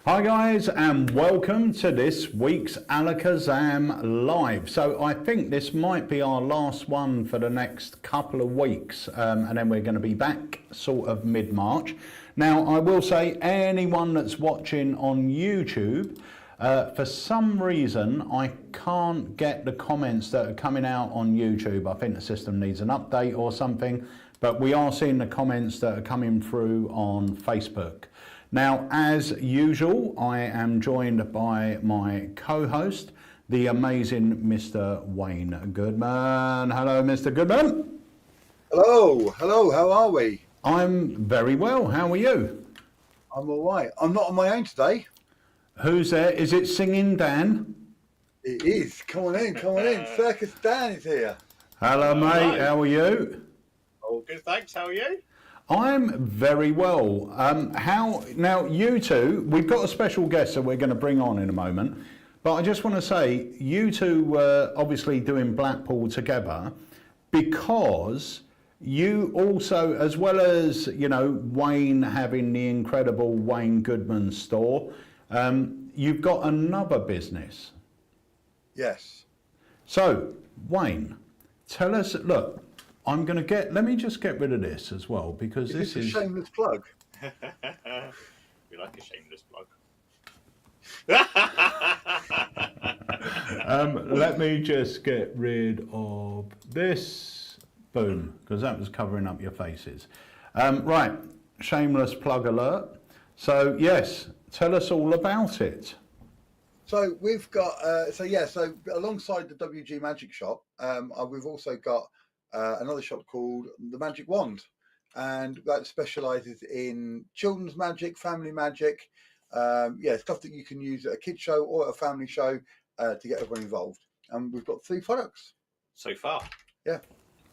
Hi guys, and welcome to this week's Alakazam Live. So I think this might be our last one for the next couple of weeks, and then we're going to be back sort of mid-March. Now I will say, anyone that's watching on YouTube, for some reason I can't get the comments that are coming out on YouTube. I think the system needs an update or something, but we are seeing the comments that are coming through on Facebook. Now, as usual, I am joined by my co-host, the amazing Mr. Wayne Goodman. Hello, Mr. Goodman. Hello, how are we? I'm very well. How are you? I'm all right. I'm not on my own today. Who's there? Is it Singing Dan? It is. Come on in. Circus Dan is here. Hello, mate. How are you? Oh, good, thanks. How are you? I'm very well. Now you two, we've got a special guest that we're going to bring on in a moment, but I just want to say, you two were obviously doing Blackpool together because you also, as well as, you know, Wayne having the incredible Wayne Goodman store, you've got another business. Yes. So, Wayne, tell us, look, let me just get rid of this as well, because this is a shameless plug. We like a shameless plug. Let me just get rid of this. Boom, because that was covering up your faces. Right, shameless plug alert. So yes, tell us all about it. So we've got, so alongside the WG Magic shop, we've also got another shop called the Magic Wand, and that specialises in children's magic, family magic, stuff that you can use at a kids show or at a family show to get everyone involved. And we've got 3 products So far. Yeah.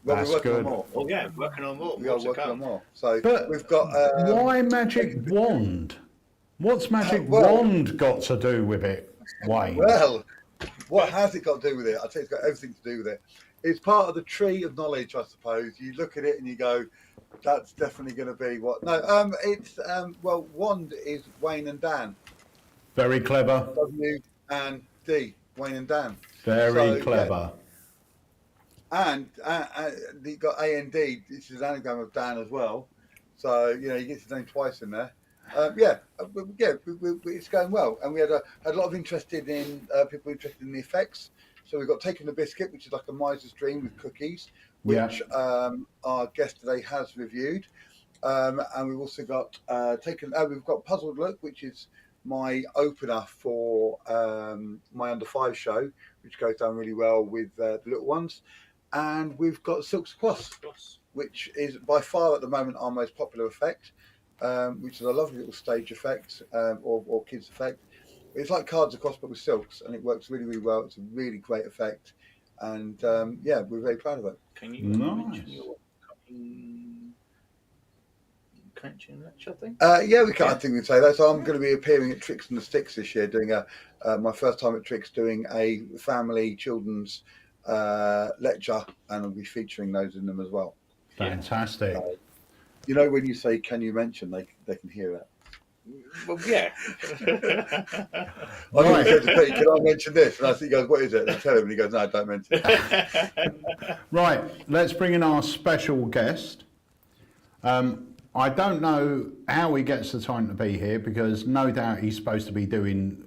Well, That's we're working good. on more. Oh yeah, working on more. We are working on more. So But we've got. Why Magic Wand? What's Magic Wand got to do with it, Wayne? Well, what has it got to do with it? I'd say it's got everything to do with it. It's part of the tree of knowledge, I suppose. You look at it and you go, that's definitely going to be what. No, Wand is Wayne and Dan. Very clever. W and D, Wayne and Dan. Very clever. Yeah. And you got A and D. This is an anagram of Dan as well. So you get his name twice in there. It's going well, and we had a lot of interest in people interested in the effects. So we've got Taking the Biscuit, which is like a miser's dream with cookies, which our guest today has reviewed. And we've also got we've got Puzzled Look, which is my opener for my under 5 show, which goes down really well with the little ones. And we've got Silks Across, which is by far at the moment our most popular effect, which is a lovely little stage effect or kids effect. It's like Cards Across but with silks, and it works really, really well. It's a really great effect, and we're very proud of it. Can you mention your coaching lecture thing? We can. I think we can say that. So I'm going to be appearing at Tricks and the Sticks this year, doing my first time at Tricks, doing a family children's lecture, and I'll be featuring those in them as well. Fantastic. When you say, "Can you mention?" They can hear that. Well, yeah. I said to Pete, "Can I mention this?" And he goes, "What is it?" And I tell him, and he goes, "No, don't mention it." Right, let's bring in our special guest. I don't know how he gets the time to be here, because no doubt he's supposed to be doing,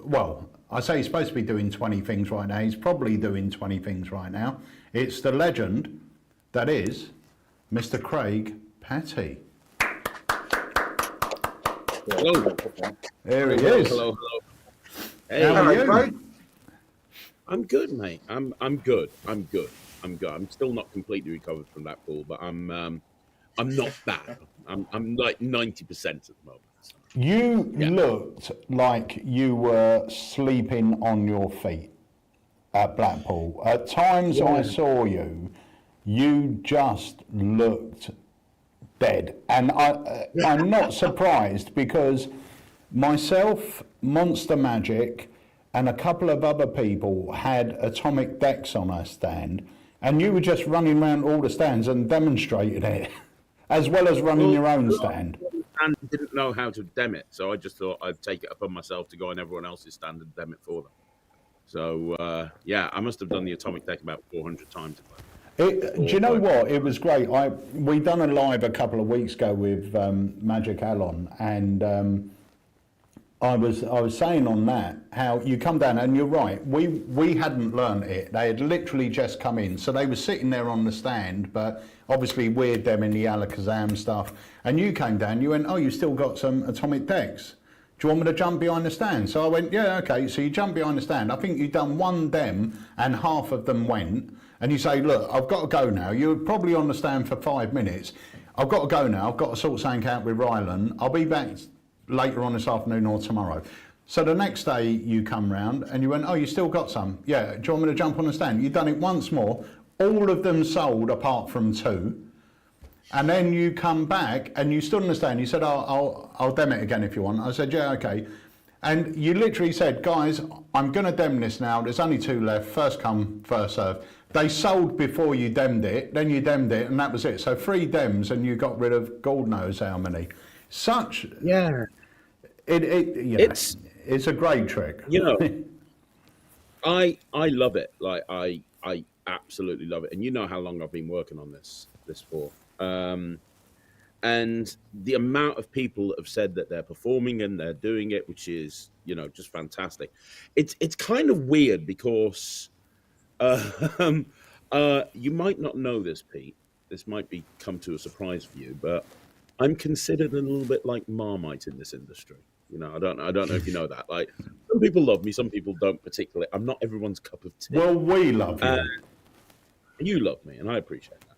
I say he's supposed to be doing 20 things right now. He's probably doing 20 things right now. It's the legend that is Mr. Craig Patty. Hello. There he is. Hello. Hey, How are you? I'm good, mate. I'm good. I'm still not completely recovered from that pool, but I'm not bad. I'm like 90% at the moment. So. You looked like you were sleeping on your feet at Blackpool. At times I saw you, you just looked dead. And I'm not surprised, because myself, Monster Magic, and a couple of other people had atomic decks on our stand, and you were just running around all the stands and demonstrating it, as well as running your own stand. and didn't know how to dem it, so I just thought I'd take it upon myself to go on everyone else's stand and dem it for them. So yeah, I must have done the atomic deck about 400 times. Do you know what? It was great. We done a live a couple of weeks ago with Magic Alon, and I was saying on that how you come down, and you're right. We hadn't learnt it. They had literally just come in, so they were sitting there on the stand. But obviously we're them in the Alakazam stuff, and you came down. You went, oh, you still got some atomic decks. Do you want me to jump behind the stand? So I went, yeah, okay. So you jump behind the stand. I think you'd done one dem, and half of them went. And you say, look, I've got to go now. You're probably on the stand for 5 minutes. I've got to go now. I've got to sort something out with Rylan. I'll be back later on this afternoon or tomorrow. So the next day you come round and you went, oh, you still got some? Yeah, do you want me to jump on the stand? You've done it once more. All of them sold apart from 2. And then you come back and you stood on the stand. You said, I'll dem it again if you want. I said, yeah, okay. And you literally said, guys, I'm going to dem this now. There's only 2 left. First come, first serve. They sold before you demmed it, then you demmed it, and that was it. So 3 dems, and you got rid of God knows how many. Such it's a great trick. You know, I love it. Like I absolutely love it. And you know how long I've been working on this for. And the amount of people that have said that they're performing and they're doing it, which is, you know, just fantastic. It's kind of weird because you might not know this, Pete. This might come to a surprise for you, but I'm considered a little bit like Marmite in this industry. You know, I don't know if you know that. Like, some people love me, some people don't particularly. I'm not everyone's cup of tea. Well, we love you. You love me, and I appreciate that.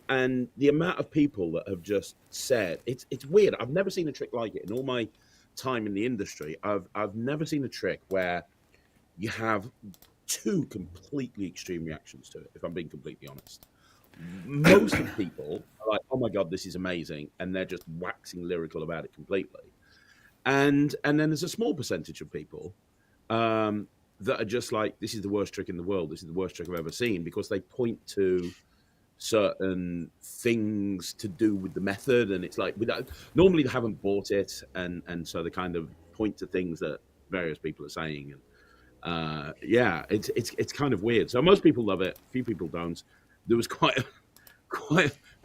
And the amount of people that have just said it's weird. I've never seen a trick like it in all my time in the industry. I've never seen a trick where you have 2 completely extreme reactions to it, if I'm being completely honest. Most of the people are like, oh my God, this is amazing. And they're just waxing lyrical about it completely. And then there's a small percentage of people that are just like, this is the worst trick in the world. This is the worst trick I've ever seen, because they point to certain things to do with the method. And it's like, normally they haven't bought it. And so they kind of point to things that various people are saying. And yeah, it's kind of weird. So most people love it. A few people don't. There was quite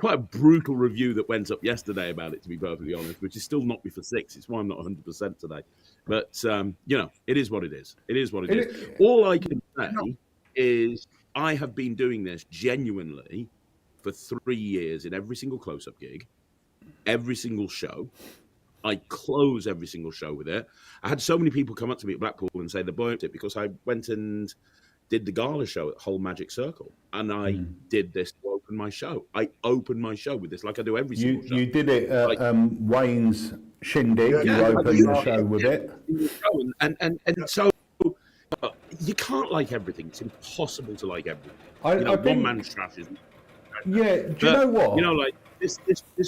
a brutal review that went up yesterday about it, to be perfectly honest, which is still knocked me for 6. It's why I'm not 100% today. But you know, it is what it is. It is what it is. All I can say is I have been doing this genuinely for 3 years in every single close-up gig, every single show. I close every single show with it. I had so many people come up to me at Blackpool and say they bought it because I went and did the gala show at Whole Magic Circle, and I did this to open my show. I opened my show with this, like I do every single show. You did it at Wayne's shindig. You opened the show with it. And so you can't like everything. It's impossible to like everything. One man's trash is. Yeah, do you know what? You know, like this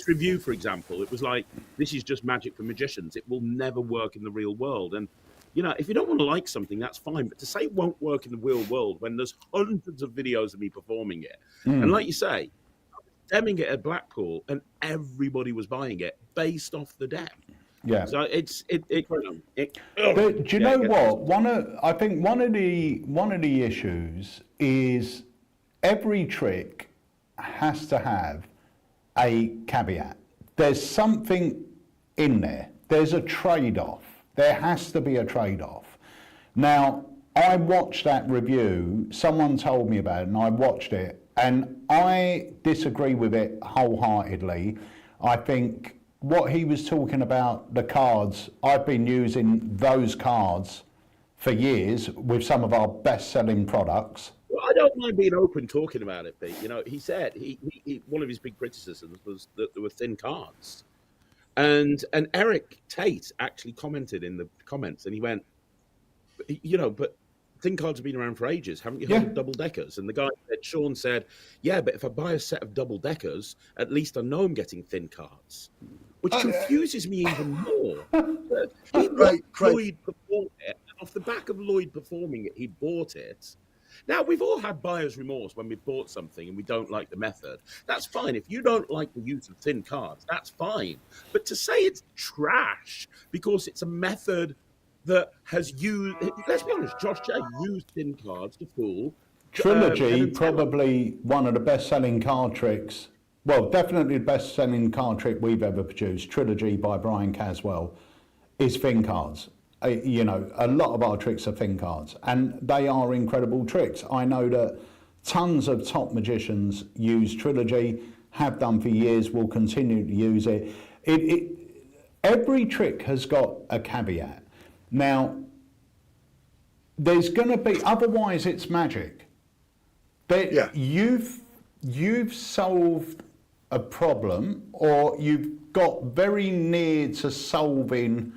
review, for example, it was like, this is just magic for magicians. It will never work in the real world. And you know, if you don't want to like something, that's fine. But to say it won't work in the real world when there's hundreds of videos of me performing it, and like you say, I was demming it at Blackpool, and everybody was buying it based off the dem. Yeah. So But do you know what? I think one of the issues is every trick has to have a caveat. There's something in there. There's a trade-off. There has to be a trade-off. Now, I watched that review. Someone told me about it, and I watched it, and I disagree with it wholeheartedly. I think what he was talking about, the cards, I've been using those cards for years with some of our best-selling products. Well, I don't mind being open talking about it, Pete. You know, he said he one of his big criticisms was that there were thin cards. And Eric Tate actually commented in the comments, and he went, you know, but thin cards have been around for ages. Haven't you heard of double deckers? And the guy Sean said, yeah, but if I buy a set of double deckers, at least I know I'm getting thin cards, which confuses me even more. Lloyd performed it, and off the back of Lloyd performing it, he bought it. Now, we've all had buyer's remorse when we've bought something and we don't like the method. That's fine. If you don't like the use of thin cards, that's fine. But to say it's trash because it's a method that has used, let's be honest, Josh J used thin cards to fool. Trilogy, probably one of the best-selling card tricks. Well, definitely the best-selling card trick we've ever produced. Trilogy by Brian Caswell is thin cards. You know, a lot of our tricks are thin cards, and they are incredible tricks. I know that tons of top magicians use Trilogy, have done for years, will continue to use it. Every trick has got a caveat. Now, there's going to be, otherwise it's magic. Yeah. You've solved a problem, or you've got very near to solving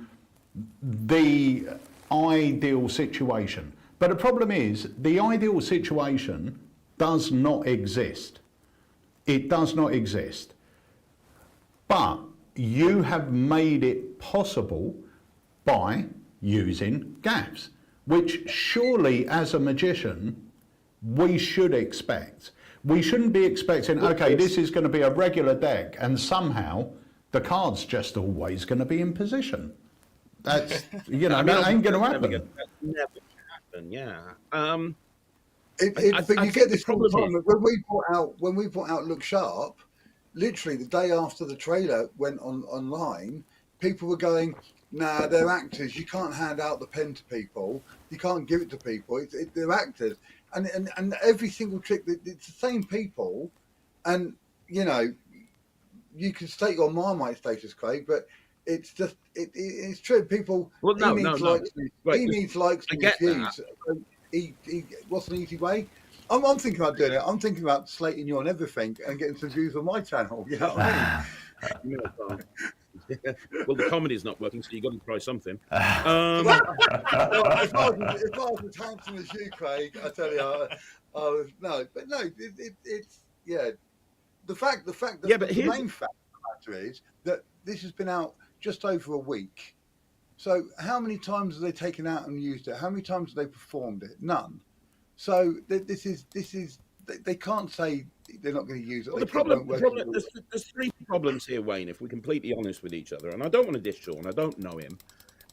the ideal situation. But the problem is, the ideal situation does not exist. It does not exist. But you have made it possible by using gaffs, which surely as a magician, we should expect. We shouldn't be expecting, okay, this is going to be a regular deck and somehow the card's just always going to be in position. That's, you know, that ain't going to happen. That's never going to happen, yeah. But you get this all the time. When we brought out Look Sharp, literally the day after the trailer went online, people were going, nah, they're actors. You can't hand out the pen to people. You can't give it to people. They're actors. And every single trick, it's the same people. And, you know, you can state your Marmite status, Craig, but it's just, it's true. People, well, no, he needs likes. Right, he needs likes and views. What's an easy way? I'm thinking about doing it. I'm thinking about slating you on everything and getting some views on my channel. You know what I mean? Well, the comedy's not working, so you've got to try something. If I was as handsome as you, Craig, I tell you, it's yeah. The main fact of the matter is that this has been out just over a week. So how many times have they taken out and used it? How many times have they performed it? None. So this is they can't say they're not going to use it. Well, there's three problems here, Wayne, if we're completely honest with each other. And I don't want to diss Sean. I don't know him.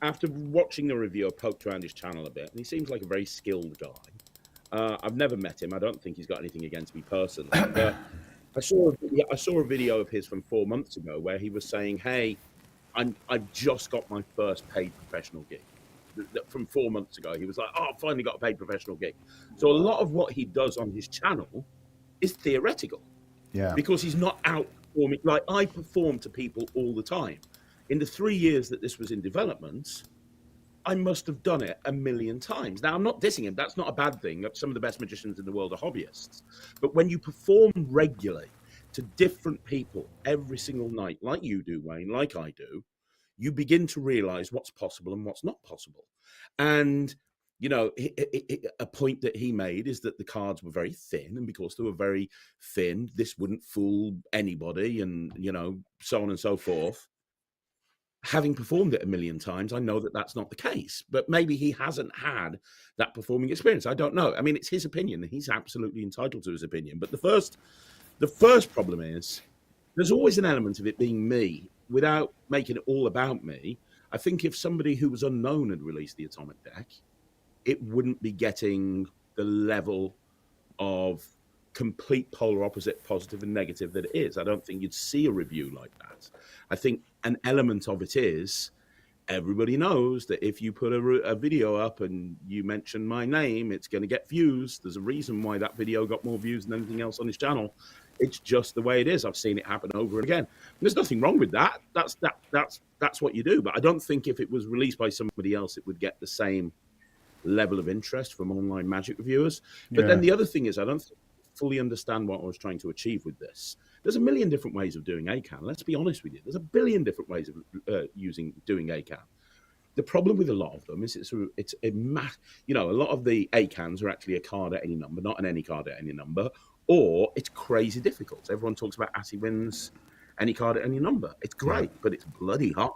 After watching the review, I poked around his channel a bit, and he seems like a very skilled guy. I've never met him. I don't think he's got anything against me personally. But I saw a video of his from 4 months ago where he was saying, hey, I've just got my first paid professional gig. From 4 months ago, he was like, oh, I finally got a paid professional gig. So a lot of what he does on his channel is theoretical. Yeah. Because he's not out performing. Like, I perform to people all the time. In the 3 years that this was in development, I must have done it 1 million times. Now, I'm not dissing him. That's not a bad thing. Some of the best magicians in the world are hobbyists. But when you perform regularly to different people every single night, like you do, Wayne, like I do, you begin to realize what's possible and what's not possible. And, you know, a point that he made is that the cards were very thin, and because they were very thin, this wouldn't fool anybody, and, you know, so on and so forth. Having performed it 1 million times, I know that that's not the case, but maybe he hasn't had that performing experience. I don't know. I mean, it's his opinion, and he's absolutely entitled to his opinion. But the first problem is there's always an element of it being me. Without making it all about me, I think if somebody who was unknown had released the Atomic Deck, it wouldn't be getting the level of complete polar opposite, positive and negative that it is. I don't think you'd see a review like that. I think an element of it is everybody knows that if you put a video up and you mention my name, it's going to get views. There's a reason why that video got more views than anything else on his channel. It's just the way it is. I've seen it happen over and again. And there's nothing wrong with that. That's what you do. But I don't think if it was released by somebody else, it would get the same level of interest from online magic reviewers. But then the other thing is, I don't fully understand what I was trying to achieve with this. There's a million different ways of doing ACAN. Let's be honest with you. There's a billion different ways of doing ACAN. The problem with a lot of them is a lot of the ACANs are actually a card at any number, not an any card at any number. Or it's crazy difficult. Everyone talks about Assy wins any card at any number. It's great, but it's bloody hard.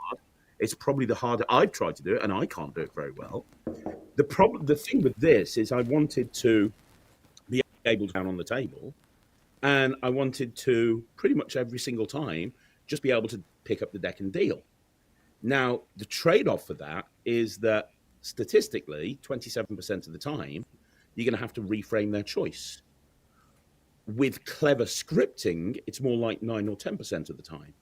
It's probably the harder. I've tried to do it, and I can't do it very well. The thing with this is I wanted to tables down on the table, and I wanted to pretty much every single time just be able to pick up the deck and deal. Now, the trade-off for that is that statistically, 27% of the time, you're going to have to reframe their choice. With clever scripting, it's more like 9 or 10% of the time.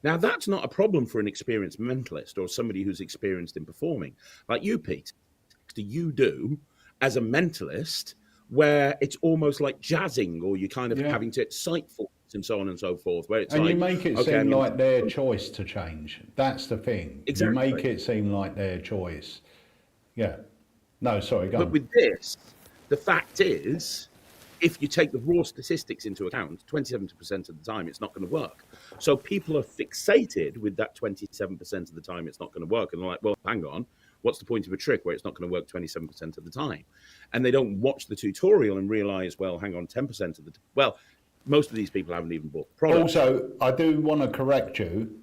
Now, that's not a problem for an experienced mentalist or somebody who's experienced in performing. Like you, Pete, you do as a mentalist, where it's almost like jazzing, or you're kind of having to cite for and so on and so forth. Where it's and like, you make it seem like their choice to change. That's the thing. Exactly. You make it seem like their choice. Yeah. No, sorry, go on. But with this, the fact is, if you take the raw statistics into account, 27% of the time it's not going to work. So people are fixated with that 27% of the time it's not going to work. And they're like, well, hang on, what's the point of a trick where it's not going to work 27% of the time? And they don't watch the tutorial and realize, well, hang on, 10% of the well, most of these people haven't even bought the product. Also, I do want to correct you.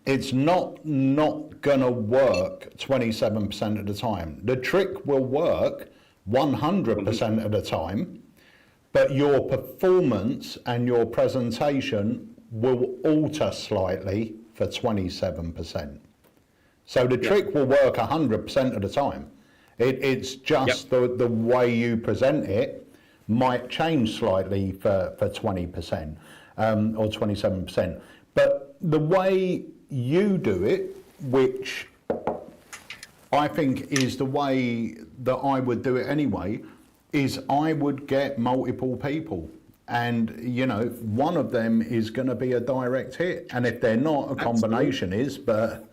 It's not going to work 27% of the time. The trick will work 100% of the time, but your performance and your presentation will alter slightly for 27%. So the trick will work 100% of the time. It's just the way you present it might change slightly for 20% or 27%. But the way you do it, which I think is the way that I would do it anyway, is I would get multiple people. And, you know, one of them is going to be a direct hit. And if they're not, a combination is. But,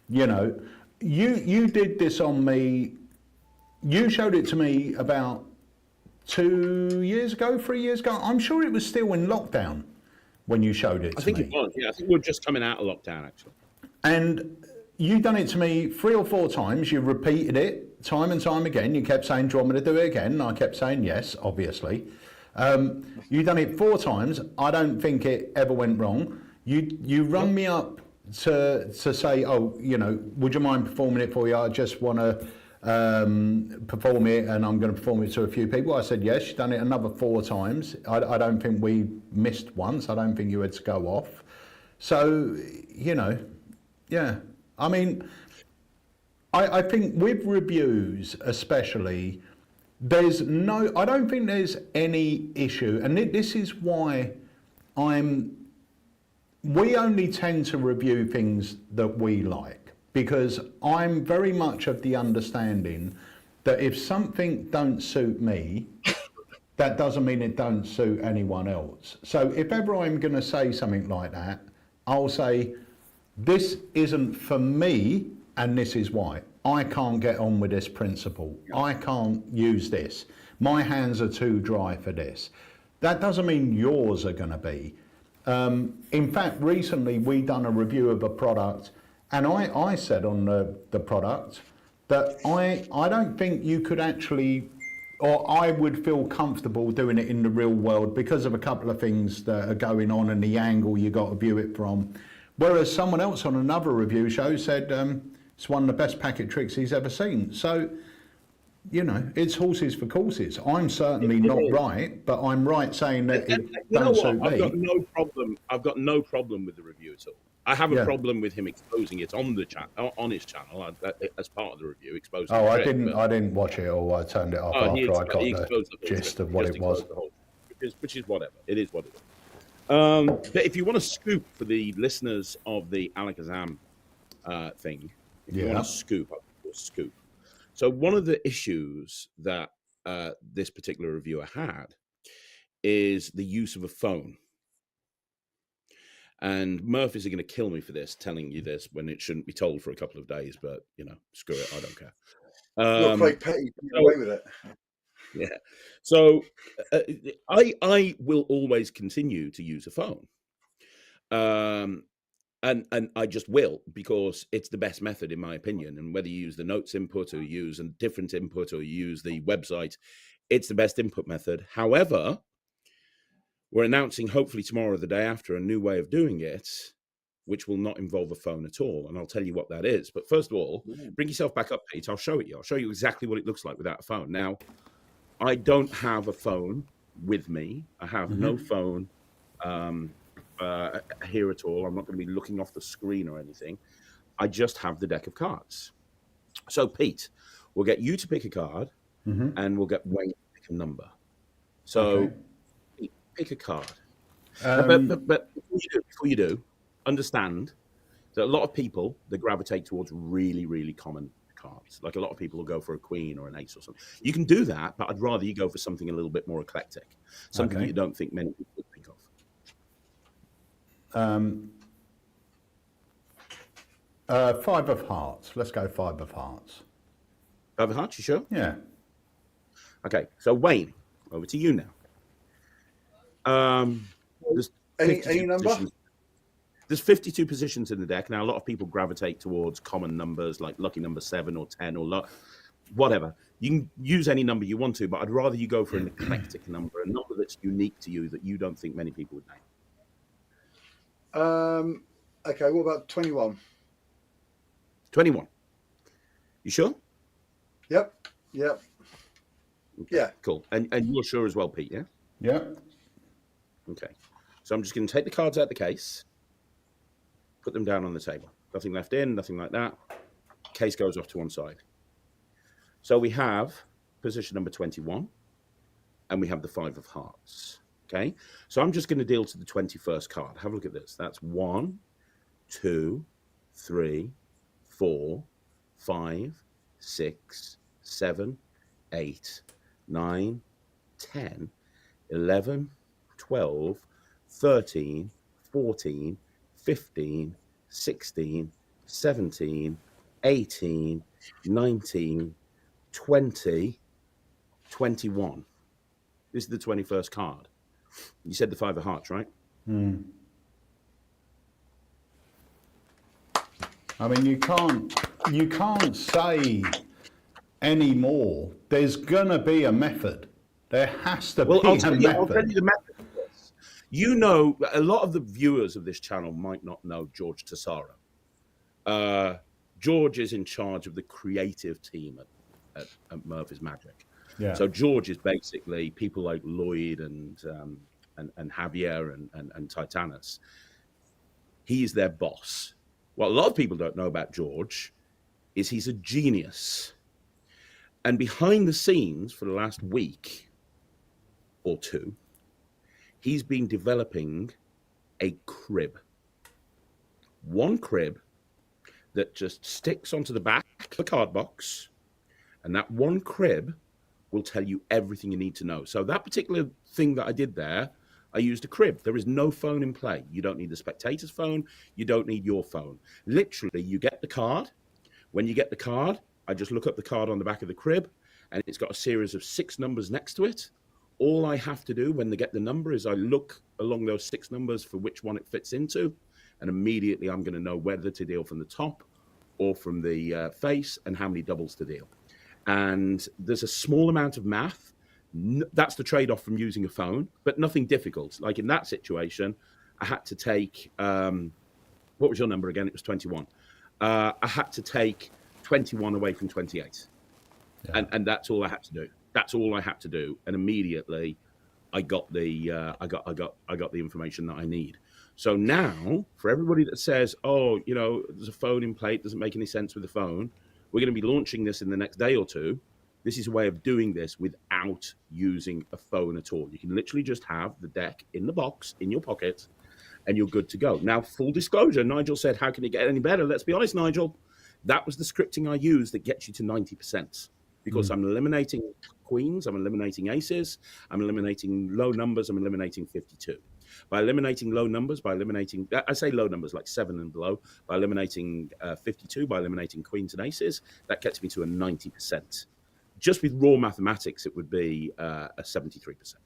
you know, you did this on me. You showed it to me about 3 years ago. I'm sure it was still in lockdown when you showed it to me. I think it was, yeah. I think we were just coming out of lockdown, actually. And you done it to me 3 or 4 times. You repeated it time and time again. You kept saying, do you want me to do it again? And I kept saying yes, obviously. You done it 4 times. I don't think it ever went wrong. You rung me up to say, oh, you know, would you mind performing it for you? I just want to perform it, and I'm going to perform it to a few people. I said yes. You've done it another 4 times. I don't think we missed once. I don't think you had to go off. So, you know, yeah. I mean, I think with reviews especially, I don't think there's any issue, and this is why we only tend to review things that we like, because I'm very much of the understanding that if something don't suit me, that doesn't mean it don't suit anyone else. So if ever I'm going to say something like that, I'll say, this isn't for me, and this is why. I can't get on with this principle. I can't use this. My hands are too dry for this. That doesn't mean yours are going to be. In fact, recently we done a review of a product, and I said on the product that I don't think you could actually, or I would feel comfortable doing it in the real world because of a couple of things that are going on and the angle you got to view it from. Whereas someone else on another review show said it's one of the best packet tricks he's ever seen. So, you know, it's horses for courses. I'm certainly not right, but I'm right saying that it don't suit me. I've got no problem with the review at all. I have a problem with him exposing it on his channel as part of the review. Exposing. Oh, I didn't watch it, or I turned it off after I got the gist of what it was. Which is whatever. It is what it is. But if you want a scoop for the listeners of the Alakazam thing, if you want a scoop, I'll give you a scoop. So one of the issues that this particular reviewer had is the use of a phone. And Murphys are going to kill me for this, telling you this when it shouldn't be told for a couple of days, but, you know, screw it, I don't care. You're quite petty, get away with it. Yeah. So I will always continue to use a phone. And I just will, because it's the best method, in my opinion. And whether you use the notes input or you use a different input or you use the website, it's the best input method. However, we're announcing hopefully tomorrow or the day after a new way of doing it, which will not involve a phone at all. And I'll tell you what that is. But first of all, bring yourself back up, Pete. I'll show it you. I'll show you exactly what it looks like without a phone. Now, I don't have a phone with me. I have no phone here at all. I'm not going to be looking off the screen or anything. I just have the deck of cards. So, Pete, we'll get you to pick a card, and we'll get Wayne to pick a number. So, Pete, pick a card. But before you do, understand that a lot of people, they gravitate towards really, really common cards. Like a lot of people will go for a queen or an ace or something. You can do that, but I'd rather you go for something a little bit more eclectic, something that you don't think many people would think of. 5 of hearts. Let's go 5 of hearts. 5 of hearts, you sure? Yeah. Okay, so Wayne, over to you now. There's Any number? positions. There's 52 positions in the deck. Now, a lot of people gravitate towards common numbers like lucky number 7 or 10 or whatever. You can use any number you want to, but I'd rather you go for an eclectic number, a number that's unique to you that you don't think many people would name. Okay, what about 21? 21. You sure? Yep. Okay, Yeah. Cool. And you're sure as well, Pete, yeah? Yeah. Okay. So I'm just going to take the cards out of the case, put them down on the table. Nothing left in, nothing like that. Case goes off to one side. So we have position number 21, and we have the 5 of hearts. Okay. So I'm just going to deal to the 21st card. Have a look at this. That's 1, 2, 3, 4, 5, 6, 7, 8, 9, 10, 11, 12, 13, 14, 15, 16, 17, 18, 19, 20, 21. This is the 21st card. You said the 5 of hearts, right? I mean, you can't say any more. There's gonna be a method. There has to be I'll a tell method. you the method of this. You know, a lot of the viewers of this channel might not know George Tesaro. George is in charge of the creative team at Murphy's Magic. Yeah. So George is basically people like Lloyd and Javier and Titanus. He's their boss. What a lot of people don't know about George is he's a genius. And behind the scenes for the last week or two, he's been developing a crib. One crib that just sticks onto the back of the card box, and that one crib will tell you everything you need to know. So that particular thing that I did there, I used a crib. There is no phone in play. You don't need the spectator's phone. You don't need your phone. Literally, you get the card. When you get the card, I just look up the card on the back of the crib, and it's got a series of 6 numbers next to it. All I have to do when they get the number is I look along those 6 numbers for which one it fits into, and immediately I'm going to know whether to deal from the top or from the face and how many doubles to deal. And there's a small amount of math. That's the trade-off from using a phone, but nothing difficult. Like in that situation, I had to take, what was your number again? It was 21. I had to take 21 away from 28. Yeah. And that's all I had to do. That's all I had to do. And immediately I got the information that I need. So now for everybody that says, oh, you know, there's a phone in play, it doesn't make any sense with the phone. We're going to be launching this in the next day or two. This is a way of doing this without using a phone at all. You can literally just have the deck in the box, in your pocket, and you're good to go. Now, full disclosure, Nigel said, how can it get any better? Let's be honest, Nigel. That was the scripting I used that gets you to 90%. Because I'm eliminating queens, I'm eliminating aces, I'm eliminating low numbers, I'm eliminating 52. By eliminating low numbers, I say low numbers like 7 and below, by eliminating 52, by eliminating queens and aces, that gets me to a 90%. Just with raw mathematics, it would be a 73%.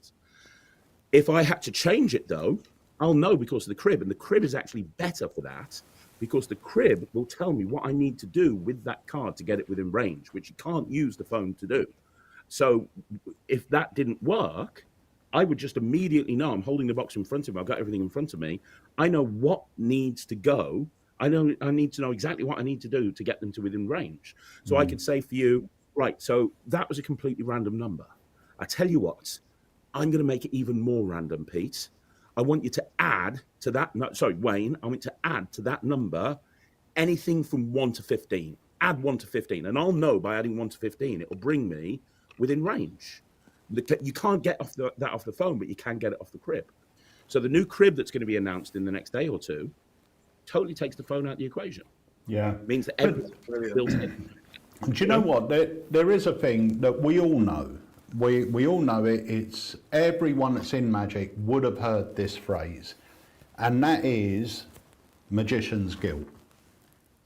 If I had to change it, though, I'll know because of the crib, and the crib is actually better for that because the crib will tell me what I need to do with that card to get it within range, which you can't use the phone to do. So if that didn't work, I would just immediately know. I'm holding the box in front of me. I've got everything in front of me. I know what needs to go. I need to know exactly what I need to do to get them to within range. So I could say for you, right, so that was a completely random number. I tell you what, I'm going to make it even more random, Pete. I want you to add to that. Sorry, Wayne. I want you to add to that number anything from 1 to 15. Add 1 to 15, and I'll know by adding 1 to 15, it will bring me within range. You can't get that off the phone, but you can get it off the crib. So the new crib that's going to be announced in the next day or two totally takes the phone out of the equation. Yeah. It means that everything's built in. Do you know what? There is a thing that we all know. We all know it. It's everyone that's in Magic would have heard this phrase, and that is magician's guilt.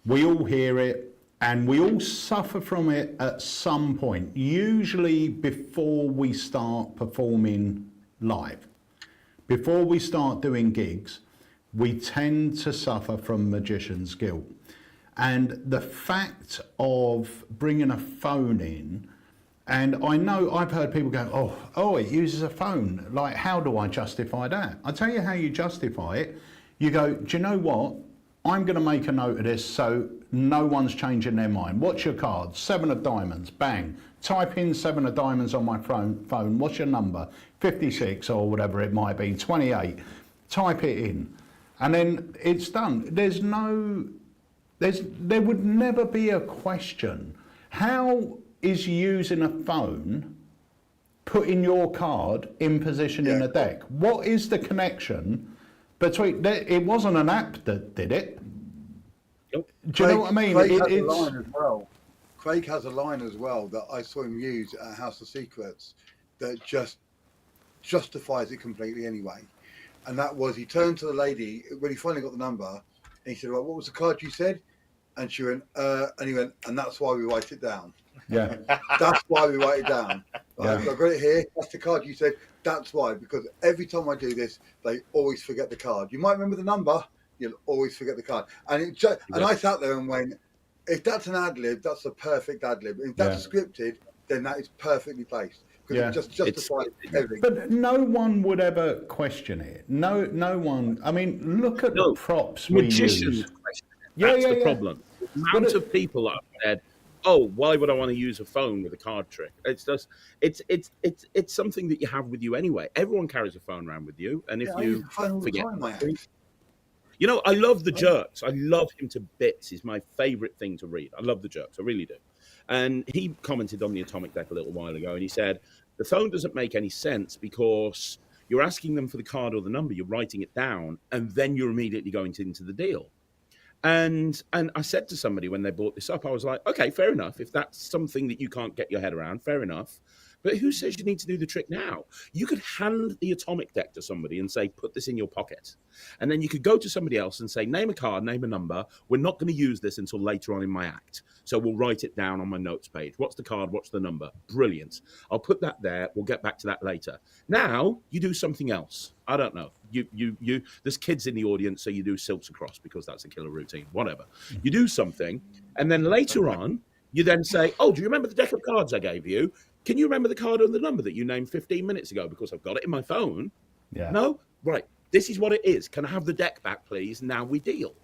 We all hear it, and we all suffer from it at some point, usually before we start performing live. Before we start doing gigs, we tend to suffer from magician's guilt. And the fact of bringing a phone in, and I know I've heard people go, oh, it uses a phone. Like, how do I justify that? I'll tell you how you justify it. You go, do you know what? I'm going to make a note of this so no one's changing their mind. What's your card? 7 of diamonds. Bang. Type in 7 of diamonds on my phone. What's your number? 56 or whatever it might be. 28. Type it in. And then it's done. There would never be a question. How is using a phone putting your card in position in a deck? What is the connection between... It wasn't an app that did it. Nope. Do you know what I mean? Craig has a line as well that I saw him use at House of Secrets that just justifies it completely anyway. And that was, he turned to the lady when he finally got the number, and he said, well, what was the card you said? And she went, and he went, and that's why we write it down. Yeah. That's why we write it down. Yeah. I've got it here. That's the card you said. That's why, because every time I do this, they always forget the card. You might remember the number, you'll always forget the card. And and I sat there and went, if that's an ad lib, that's a perfect ad lib. If that's scripted, then that is perfectly placed. Because it just justifies everything. But no one would ever question it. No one. I mean, look at the props we use. That's the problem. The amount of people that have said, "Oh, why would I want to use a phone with a card trick?" It's just, it's something that you have with you anyway. Everyone carries a phone around with you, and if you forget, you know, I love the Jerks. I love him to bits. He's my favorite thing to read. I love the Jerks. I really do. And he commented on the Atomic Deck a little while ago, and he said the phone doesn't make any sense because you're asking them for the card or the number, you're writing it down, and then you're immediately going into the deal. And I said to somebody when they brought this up, I was like, okay, fair enough. If that's something that you can't get your head around, fair enough. But who says you need to do the trick now? You could hand the Atomic Deck to somebody and say, put this in your pocket. And then you could go to somebody else and say, name a card, name a number. We're not going to use this until later on in my act. So we'll write it down on my notes page. What's the card? What's the number? Brilliant. I'll put that there. We'll get back to that later. Now you do something else. I don't know. There's kids in the audience, so you do Silks Across because that's a killer routine. Whatever. You do something, and then later on, you then say, oh, do you remember the deck of cards I gave you? Can you remember the card and the number that you named 15 minutes ago? Because I've got it in my phone. Yeah. No? Right. This is what it is. Can I have the deck back, please? Now we deal.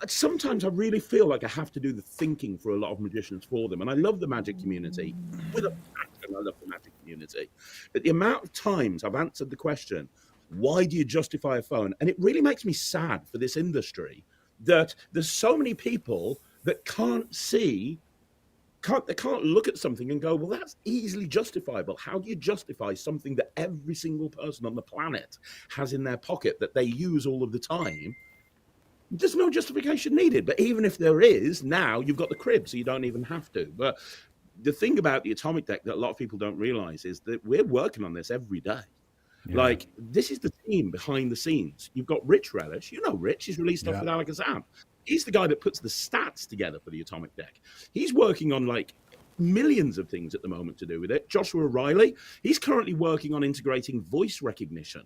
Sometimes I really feel like I have to do the thinking for a lot of magicians for them. And I love the Magic community. With a passion, I love the Magic community. But the amount of times I've answered the question, why do you justify a phone? And it really makes me sad for this industry that there's so many people that can't look at something and go, well, that's easily justifiable. How do you justify something that every single person on the planet has in their pocket that they use all of the time? There's no justification needed. But even if there is, now you've got the crib, so you don't even have to. But the thing about the Atomic Deck that a lot of people don't realize is that we're working on this every day. Yeah. Like, this is the team behind the scenes. You've got Rich Relish. You know Rich. He's released stuff with Alakazam. He's the guy that puts the stats together for the Atomic Deck. He's working on, like, millions of things at the moment to do with it. Joshua Riley, he's currently working on integrating voice recognition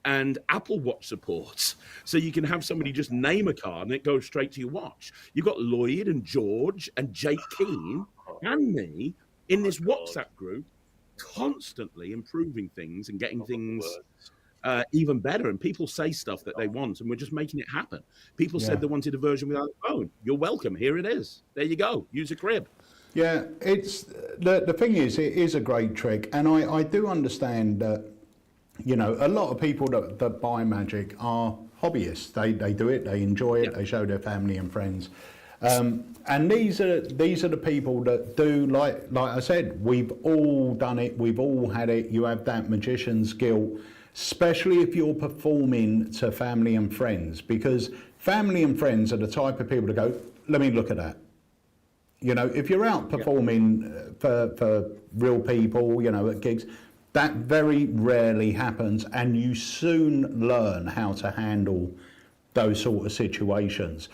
and Apple Watch supports. So you can have somebody just name a card and it goes straight to your watch. You've got Lloyd and George and Jake Keane and me in this WhatsApp group constantly improving things and getting things even better. And people say stuff that they want, and we're just making it happen. People said they wanted a version without a phone. You're welcome. Here it is. There you go. Use a crib. Yeah, it's the thing is, it is a great trick, and I do understand that, you know, a lot of people that buy magic are hobbyists. They do it, they enjoy it, they show their family and friends. And these are the people that do, like I said, we've all done it, we've all had it. You have that magician's guilt, especially if you're performing to family and friends, because family and friends are the type of people to go, let me look at that. You know, if you're out performing for real people, you know, at gigs, that very rarely happens, and you soon learn how to handle those sort of situations.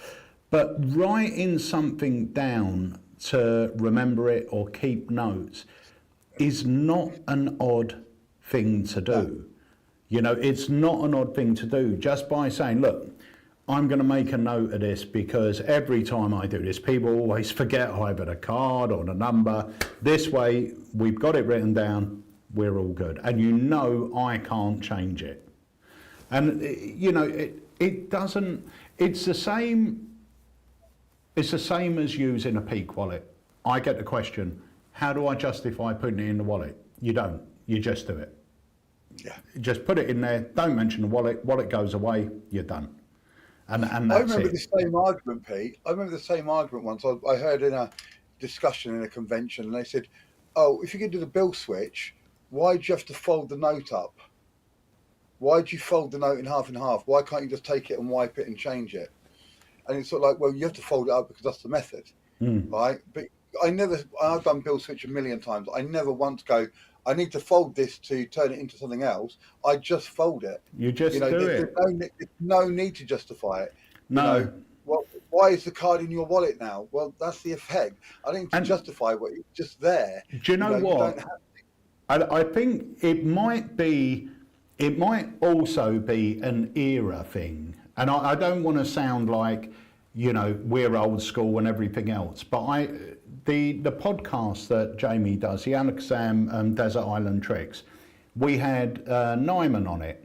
But writing something down to remember it or keep notes is not an odd thing to do. You know, it's not an odd thing to do. Just by saying, look, I'm going to make a note of this because every time I do this, people always forget either the card or the number. This way, we've got it written down, we're all good. And you know I can't change it. And, you know, it doesn't, it's the same as using a peak wallet. I get the question, how do I justify putting it in the wallet? You don't, you just do it. Yeah. Just put it in there, don't mention the wallet goes away, you're done. And that's I remember it. the same argument, Pete. I remember the same argument once. I heard in a discussion in a convention, and they said, "Oh, if you can do the bill switch, why do you have to fold the note up? Why do you fold the note in half and half? Why can't you just take it and wipe it and change it?" And it's sort of like, well, you have to fold it up because that's the method, right? But I've done bill switch a million times. I never once go, I need to fold this to turn it into something else. I just fold it. You just do it. There's no need to justify it. No. You know, well, why is the card in your wallet now? Well, that's the effect. I don't need to justify what it's just there. Do you know what? You don't have I think it might also be an era thing. And I don't want to sound like, you know, we're old school and everything else, but the podcast that Jamie does, the Alakazam Desert Island Tricks, we had Nyman on it.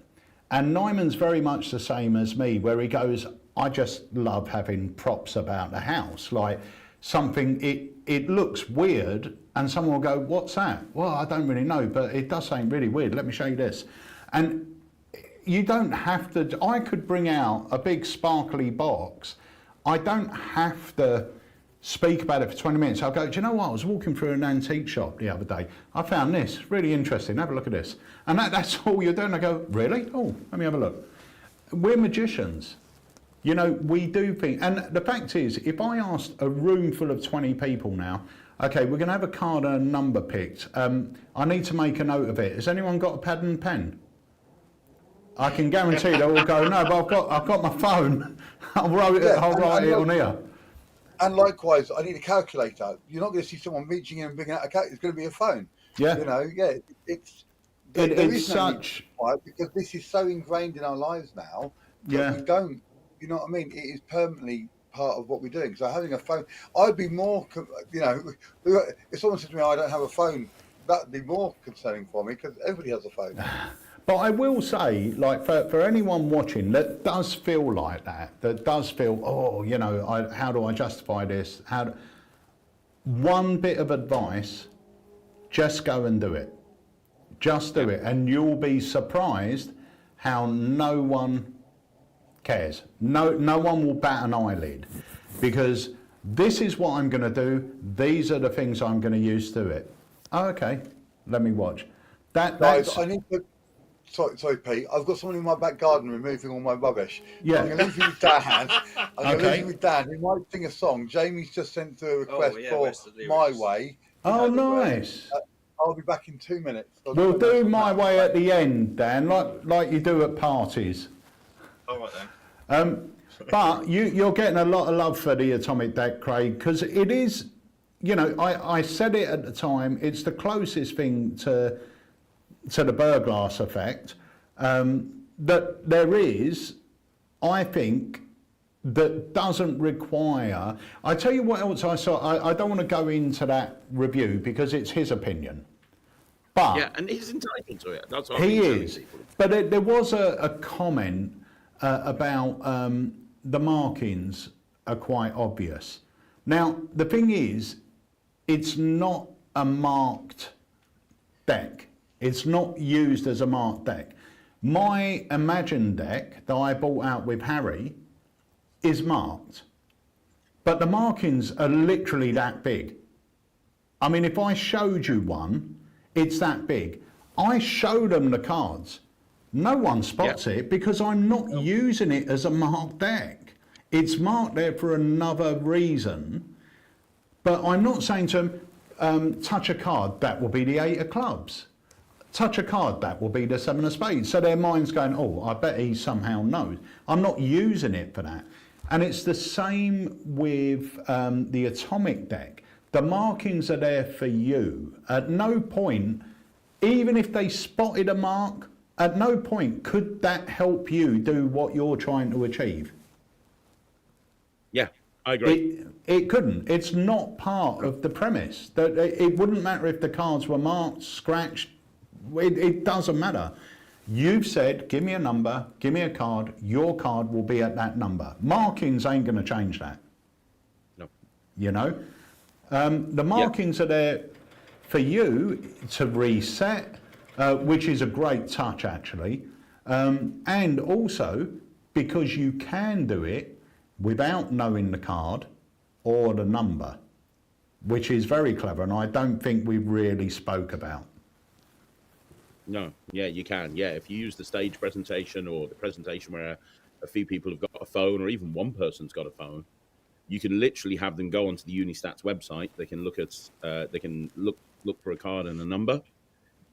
And Nyman's very much the same as me, where he goes, I just love having props about the house. Like something, it looks weird, and someone will go, what's that? Well, I don't really know, but it does seem really weird. Let me show you this. And you don't have to, I could bring out a big sparkly box. I don't have to speak about it for 20 minutes. I'll go, do you know what? I was walking through an antique shop the other day. I found this, really interesting. Have a look at this. And that's all you're doing. I go, really? Oh, let me have a look. We're magicians. You know, we do things. And the fact is, if I asked a room full of 20 people now, okay, we're going to have a card and a number picked. I need to make a note of it. Has anyone got a pad and pen? I can guarantee they will go, no, but I've got my phone. I'll write it on here. And likewise, I need a calculator. You're not going to see someone reaching in and bringing out a calculator. It's going to be a phone. Yeah. You know, yeah. It's such because this is so ingrained in our lives now. That we don't. You know what I mean? It is permanently part of what we're doing. So having a phone, I'd be more. You know, if someone said to me, "I don't have a phone," that'd be more concerning for me because everybody has a phone. But I will say, like, for anyone watching that does feel like that does feel, oh, you know, how do I justify this? One bit of advice, just go and do it. Just do it. And you'll be surprised how no one cares. No one will bat an eyelid. Because this is what I'm going to do. These are the things I'm going to use to do it. Oh, okay, let me watch. Guys, I need to... Sorry, Pete. I've got someone in my back garden removing all my rubbish. Yeah. I'm going to leave you with Dan. He might sing a song. Jamie's just sent through a request for My Way. Oh, nice. I'll be back in 2 minutes. We'll do My Way at the end, Dan, like you do at parties. All right then. But you're getting a lot of love for the atomic deck, Craig, because it is, you know, I said it at the time, it's the closest thing to the burglass effect that there is, I think, that doesn't require. I tell you what else I saw. I don't want to go into that review because it's his opinion. But yeah, and he's entitled to it. That's what he is. But there was a comment about the markings are quite obvious. Now the thing is, it's not a marked deck. It's not used as a marked deck. My Imagine deck that I bought out with Harry is marked, but the markings are literally that big. I mean, if I showed you one, it's that big. I show them the cards. No one spots it because I'm not using it as a marked deck. It's marked there for another reason, but I'm not saying to them, touch a card, that will be the 8 of clubs. Touch a card, that will be the 7 of spades. So their mind's going, oh, I bet he somehow knows. I'm not using it for that. And it's the same with the atomic deck. The markings are there for you. At no point, even if they spotted a mark, at no point could that help you do what you're trying to achieve. Yeah, I agree. It couldn't. It's not part of the premise. It wouldn't matter if the cards were marked, scratched. It doesn't matter. You've said, give me a number, give me a card, your card will be at that number. Markings ain't going to change that. No. You know? The markings are there for you to reset, which is a great touch actually. And also, because you can do it without knowing the card or the number, which is very clever, and I don't think we really spoke about. No, yeah, you can. Yeah, if you use the stage presentation or the presentation where a few people have got a phone or even one person's got a phone, you can literally have them go onto the Unistats website. They can look at, look for a card and a number.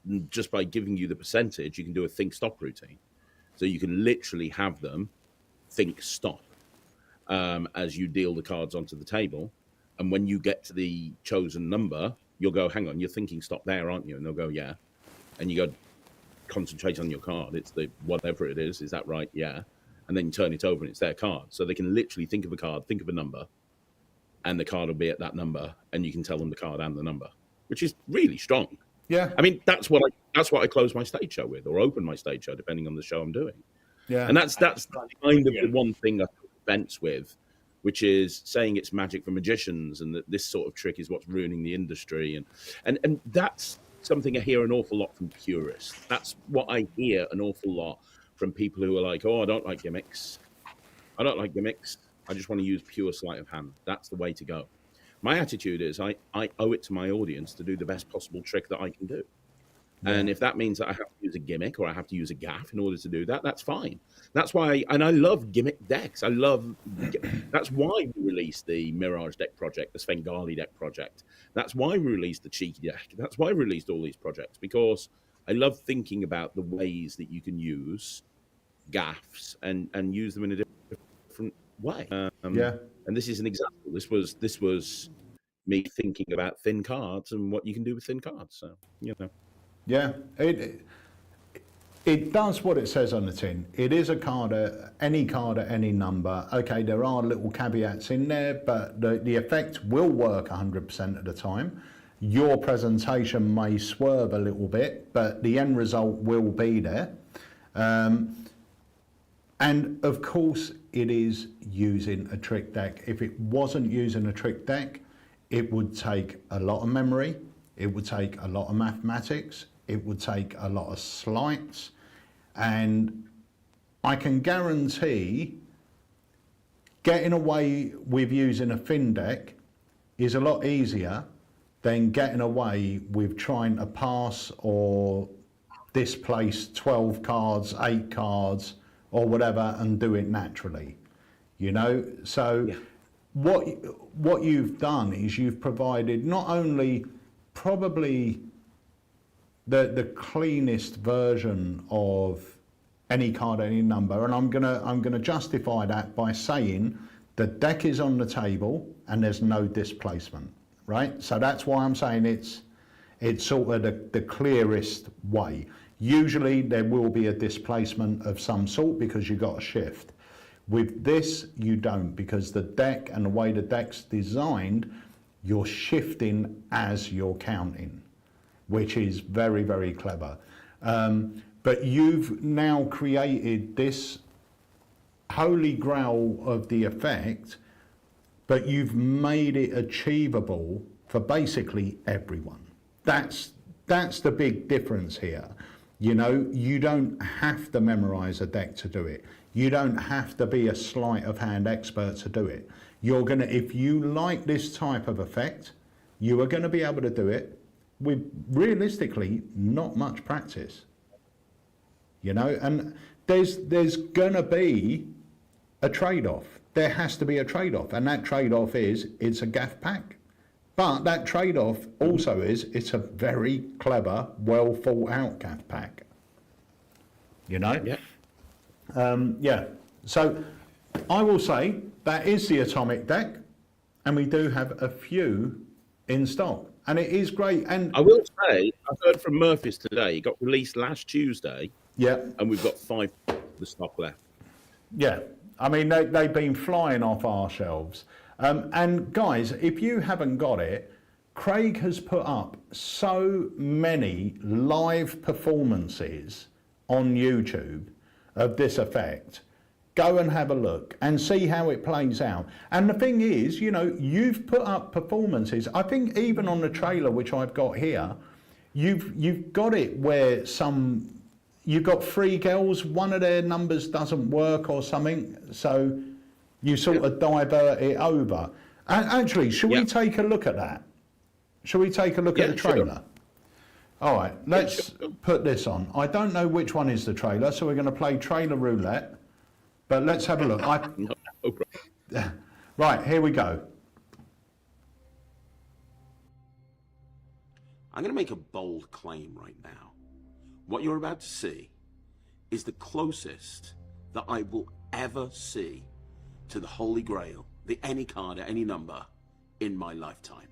And just by giving you the percentage, you can do a think stop routine. So you can literally have them think stop as you deal the cards onto the table. And when you get to the chosen number, you'll go, hang on, you're thinking stop there, aren't you? And they'll go, yeah. And you go, concentrate on your card. It's the whatever it is. Is that right? Yeah. And then you turn it over and it's their card. So they can literally think of a card, think of a number, and the card will be at that number, and you can tell them the card and the number, which is really strong. Yeah. I mean, that's what I close my stage show with, or open my stage show, depending on the show I'm doing. Yeah. And that's kind of the one thing I fence with, which is saying it's magic for magicians and that this sort of trick is what's ruining the industry. And that's something I hear an awful lot from purists. That's what I hear an awful lot from people who are like, oh, I don't like gimmicks. I don't like gimmicks. I just want to use pure sleight of hand. That's the way to go. My attitude is I owe it to my audience to do the best possible trick that I can do. Yeah. And if that means that I have to use a gimmick or I have to use a gaff in order to do that, that's fine. That's why, and I love gimmick decks. That's why we released the Mirage deck project, the Svengali deck project. That's why we released the Cheeky deck. That's why we released all these projects, because I love thinking about the ways that you can use gaffs and use them in a different way. Yeah. And this is an example. This was me thinking about thin cards and what you can do with thin cards. So, you know. Yeah, it does what it says on the tin. It is a card at any number. Okay, there are little caveats in there, but the effect will work 100% of the time. Your presentation may swerve a little bit, but the end result will be there. And of course, it is using a trick deck. If it wasn't using a trick deck, it would take a lot of memory. It would take a lot of mathematics. It would take a lot of sleights. And I can guarantee getting away with using a thin deck is a lot easier than getting away with trying to pass or displace 12 cards, 8 cards, or whatever, and do it naturally. You know? So yeah. What you've done is you've provided not only probably the cleanest version of any card, any number, and I'm gonna justify that by saying the deck is on the table and there's no displacement, right? So that's why I'm saying it's sort of the clearest way. Usually there will be a displacement of some sort because you've got a shift. With this, you don't, because the deck and the way the deck's designed, you're shifting as you're counting, which is very, very clever. But you've now created this holy grail of the effect, but you've made it achievable for basically everyone. That's the big difference here. You know, you don't have to memorize a deck to do it. You don't have to be a sleight of hand expert to do it. You're gonna, if you like this type of effect, you are gonna be able to do it with realistically not much practice. You know, and there's gonna be a trade-off. There has to be a trade-off, and that trade-off is it's a gaff pack. But that trade-off also is it's a very clever, well thought out gaff pack. You know? Yeah. Yeah. So I will say that is the Atomic deck, and we do have a few in stock, and it is great. And I will say, I heard from Murphy's today. It got released last Tuesday. Yeah. And we've got 5 of the stock left. Yeah. I mean, they've been flying off our shelves. And guys, if you haven't got it, Craig has put up so many live performances on YouTube of this effect. Go and have a look and see how it plays out. And the thing is, you know, you've put up performances. I think even on the trailer, which I've got here, you've got it where you've got 3 girls, one of their numbers doesn't work or something, so you sort of divert it over. And actually, should we take a look at that? Shall we take a look at the trailer? Sure. All right, let's put this on. I don't know which one is the trailer, so we're going to play trailer roulette. But let's have a look. Right, here we go. I'm going to make a bold claim right now. What you're about to see is the closest that I will ever see to the Holy Grail, the any card at any number, in my lifetime.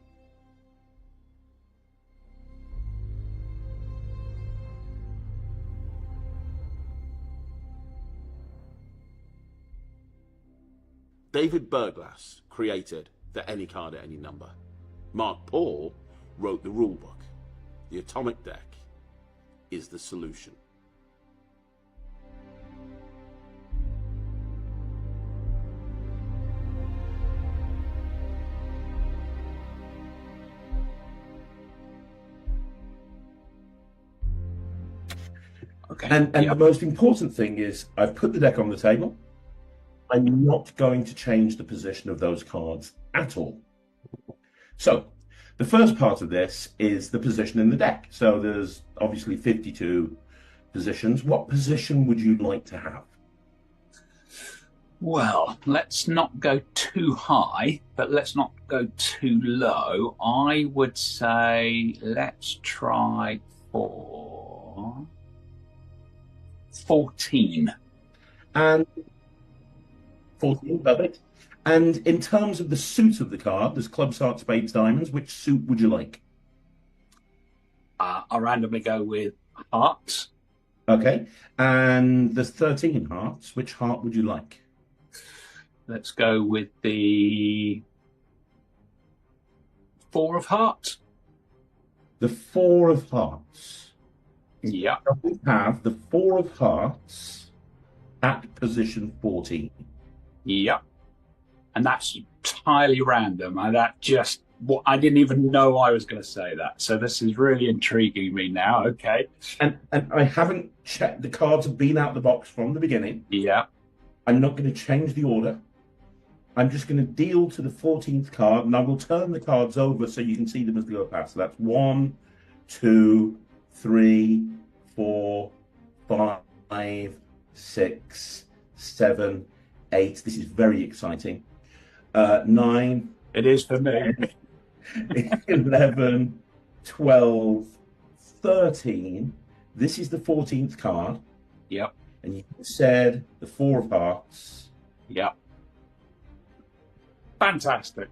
David Berglass created the any card at any number. Mark Paul wrote the rulebook. The Atomic deck is the solution. Okay. And the most important thing is I've put the deck on the table. I'm not going to change the position of those cards at all. So the first part of this is the position in the deck. So there's obviously 52 positions. What position would you like to have? Well, let's not go too high, but let's not go too low. I would say let's try for 14. And 14, perfect. And in terms of the suit of the card, there's clubs, hearts, spades, diamonds. Which suit would you like? I'll randomly go with hearts. Okay. And there's 13 hearts. Which heart would you like? Let's go with the 4 of hearts. The 4 of hearts. Yeah. We have the 4 of hearts at position 14. Yep. And that's entirely random. I didn't even know I was going to say that. So this is really intriguing me now. Okay. And I haven't checked. The cards have been out of the box from the beginning. Yeah. I'm not going to change the order. I'm just going to deal to the 14th card, and I will turn the cards over so you can see them as they go past. So that's 1, 2, 3, 4, 5, 6, 7, 8. This is very exciting. 9. It is for me. 11, 12, 13. This is the 14th card. Yep. And you said the 4 of hearts. Yep. Fantastic.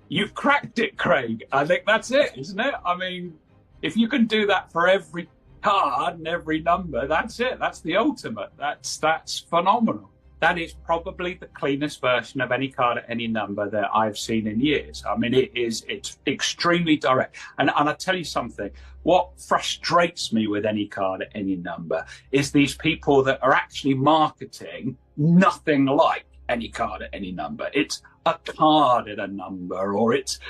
You've cracked it, Craig. I think that's it, isn't it? I mean, if you can do that for every card and every number, that's it. That's the ultimate. That's phenomenal. That is probably the cleanest version of any card at any number that I've seen in years. I mean, it's extremely direct. And I tell you something, what frustrates me with any card at any number is these people that are actually marketing nothing like any card at any number. It's a card at a number, or it's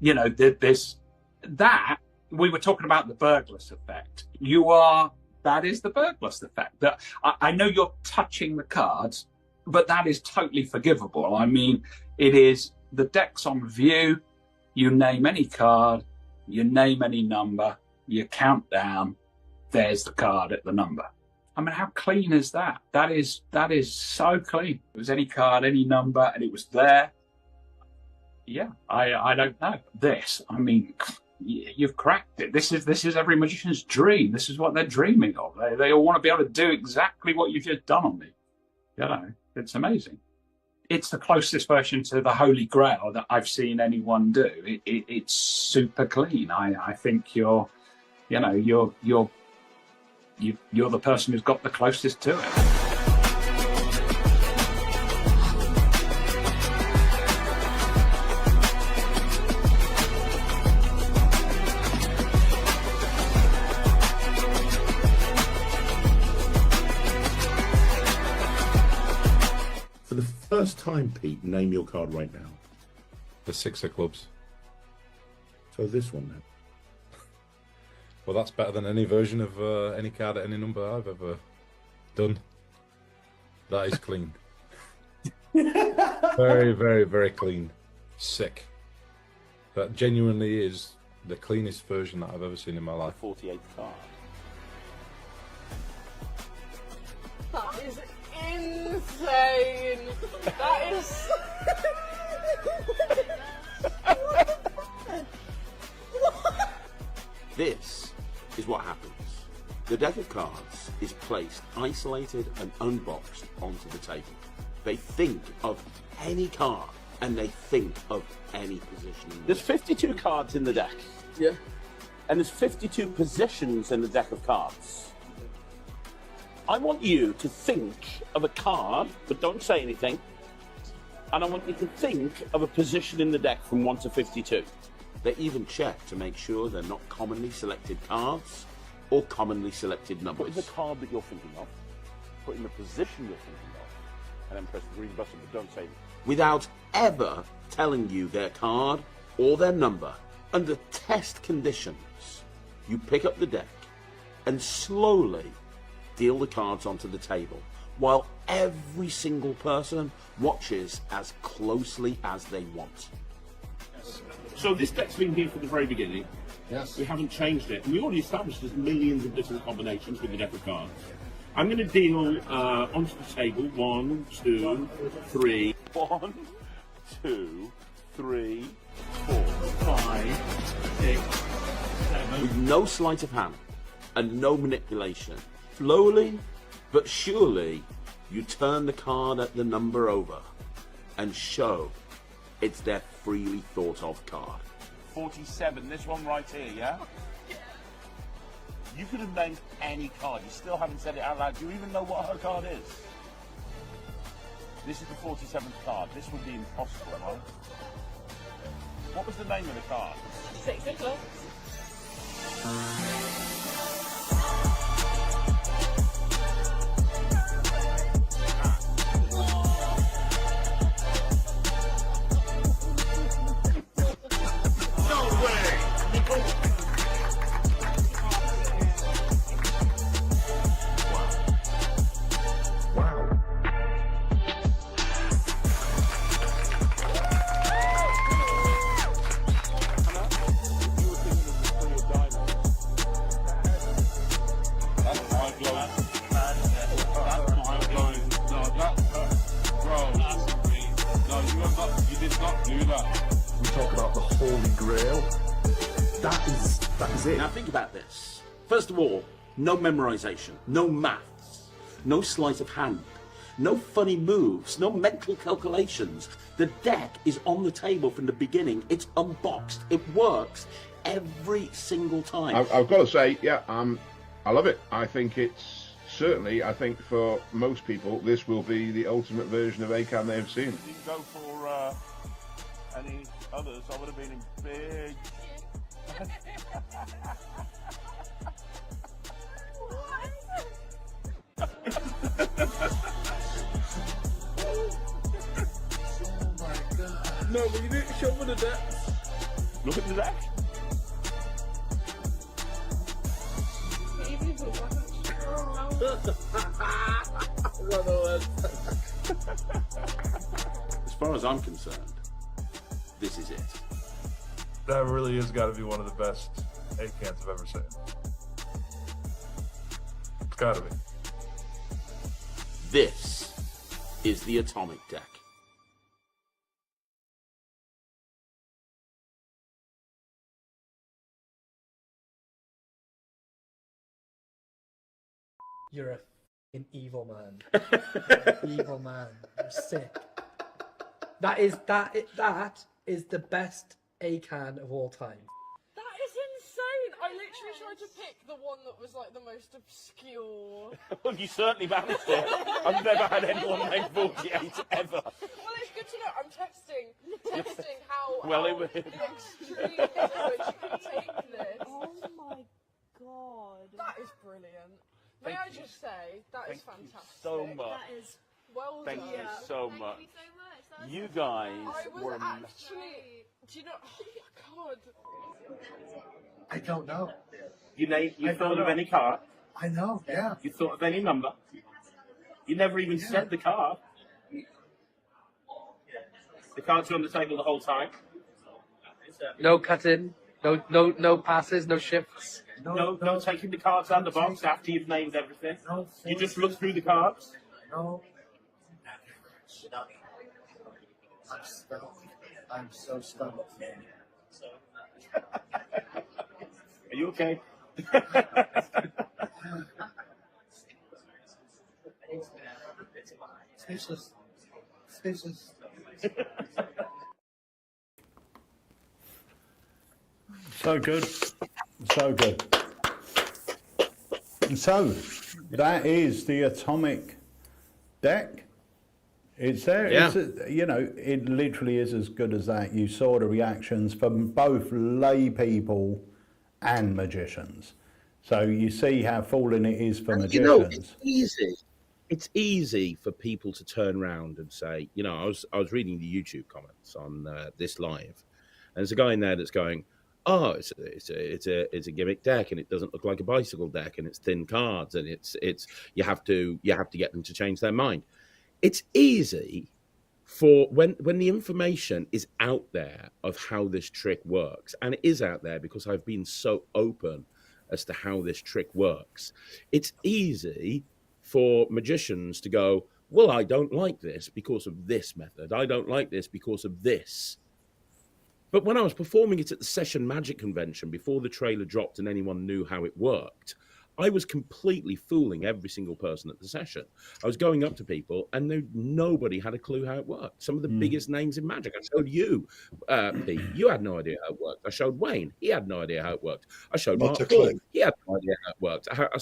you know, that we were talking about the burglar's effect. That is the burglar's effect. That I know you're touching the cards, but that is totally forgivable. I mean, it is the deck's on view. You name any card, you name any number, you count down. There's the card at the number. I mean, how clean is that? That is so clean. It was any card, any number, and it was there. Yeah, I don't know. I mean, you've cracked it. This is every magician's dream. This is what they're dreaming of. They all want to be able to do exactly what you've just done on me. You know, it's amazing. It's the closest version to the Holy Grail that I've seen anyone do. It's super clean. I think you're the person who's got the closest to it. For the first time, Pete, name your card right now. The 6 of clubs. So this one then. Well, that's better than any version of any card at any number I've ever done. That is clean. Very, very, very clean. Sick. That genuinely is the cleanest version that I've ever seen in my life. 48th card. That is insane. That is. This is what happens. The deck of cards is placed isolated and unboxed onto the table. They think of any card and they think of any position. There's 52 cards in the deck. Yeah. And there's 52 positions in the deck of cards. I want you to think of a card, but don't say anything. And I want you to think of a position in the deck from 1 to 52. They even check to make sure they're not commonly selected cards or commonly selected numbers. Put in the card that you're thinking of, put in the position you're thinking of, and then press the green button, but don't say anything. Without ever telling you their card or their number, under test conditions, you pick up the deck and slowly deal the cards onto the table, while every single person watches as closely as they want. So this deck's been here from the very beginning. Yes. We haven't changed it. And we already established there's millions of different combinations with the deck of cards. I'm going to deal onto the table 1, 2, 3. 1, 2, 3, 4, 5, 6, 7. with no sleight of hand and no manipulation. Slowly but surely, you turn the card at the number over and show it's their freely thought of card. 47, this one right here, yeah? You could have named any card, you still haven't said it out loud. Do you even know what her card is? This is the 47th card. This would be impossible, right? What was the name of the card? 6 of clubs. Now think about this. First of all, no memorization, no maths, no sleight of hand, no funny moves, no mental calculations. The deck is on the table from the beginning. It's unboxed. It works every single time. I've got to say, yeah, I love it. I think it's certainly, I think for most people, this will be the ultimate version of ACAM they've seen. If you didn't go for any others, I would have been in big... No, but you didn't show me the depth. Look at the deck. As far as I'm concerned, this is it. That really has got to be one of the best A-cans I've ever seen. It's got to be. This is the Atomic Deck. You're an evil man. Evil man. You're sick. That is the best A-can of all time. That is insane! I literally tried to pick the one that was like the most obscure. Well, you certainly managed it. I've never had anyone make 48 ever. Well, it's good to know. I'm testing how, Well, how the extreme is at which you can take this. Oh my god. That is brilliant. May I just say, that is Thank you fantastic. so much. That is. Well Thank done. you so much. Thank you so much. That was You so guys I were was actually. Do you know? Oh my god. I don't know. You thought of any card? I know, yeah. You thought of any number? You never even said the card. The cards are on the table the whole time. No cutting, no passes, no shifts. No taking the cards out of the box after you've named everything. No, You just look through the cards. no. I'm stunned. I'm so stunned. Are you okay? Speechless. Speechless. So good. So good. And so, that is the Atomic Deck. It's there. Yeah. It's, you know, it literally is as good as that. You saw the reactions from both lay people and magicians. So you see how falling it is for magicians. You know, it's easy. It's easy for people to turn around and say, you know, I was reading the YouTube comments on this live, and there's a guy in there that's going, "Oh, it's a gimmick deck, and it doesn't look like a bicycle deck, and it's thin cards, and it's you have to get them to change their mind." It's easy for when the information is out there of how this trick works, and it is out there because I've been so open as to how this trick works. It's easy for magicians to go, well, I don't like this because of this method. I don't like this because of this. But when I was performing it at the Session Magic Convention, before the trailer dropped and anyone knew how it worked, I was completely fooling every single person at the session. I was going up to people and nobody had a clue how it worked. Some of the biggest names in Magic. I showed you, Pete. You had no idea how it worked. I showed Wayne. He had no idea how it worked. I showed Mark Paul. He had no idea how it worked. I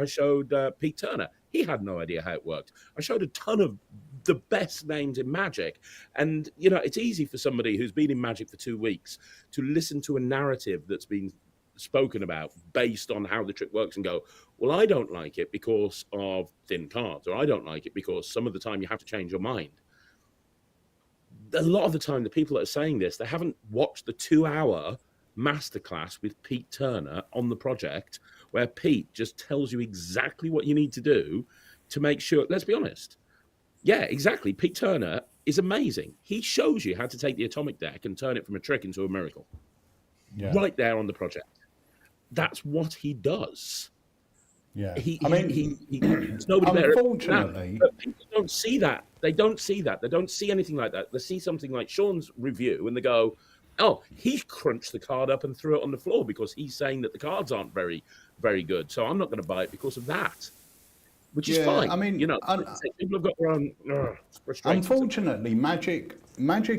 showed Pete Turner. He had no idea how it worked. I showed a ton of the best names in Magic. And, you know, it's easy for somebody who's been in Magic for 2 weeks to listen to a narrative that's been spoken about based on how the trick works and go, well, I don't like it because of thin cards, or I don't like it because some of the time you have to change your mind. A lot of the time, the people that are saying this, they haven't watched the 2-hour masterclass with Pete Turner on the project, where Pete just tells you exactly what you need to do to make sure, let's be honest. Yeah, exactly. Pete Turner is amazing. He shows you how to take the Atomic Deck and turn it from a trick into a miracle. Yeah. Right there on the project. That's what he does. Yeah. It's nobody unfortunately, but people don't see that. They don't see that. They don't see anything like that. They see something like Sean's review and they go, oh, he crunched the card up and threw it on the floor because he's saying that the cards aren't very, very good. So I'm not going to buy it because of that. Which is fine. I mean, you know, people have got their own frustrations. Unfortunately, magic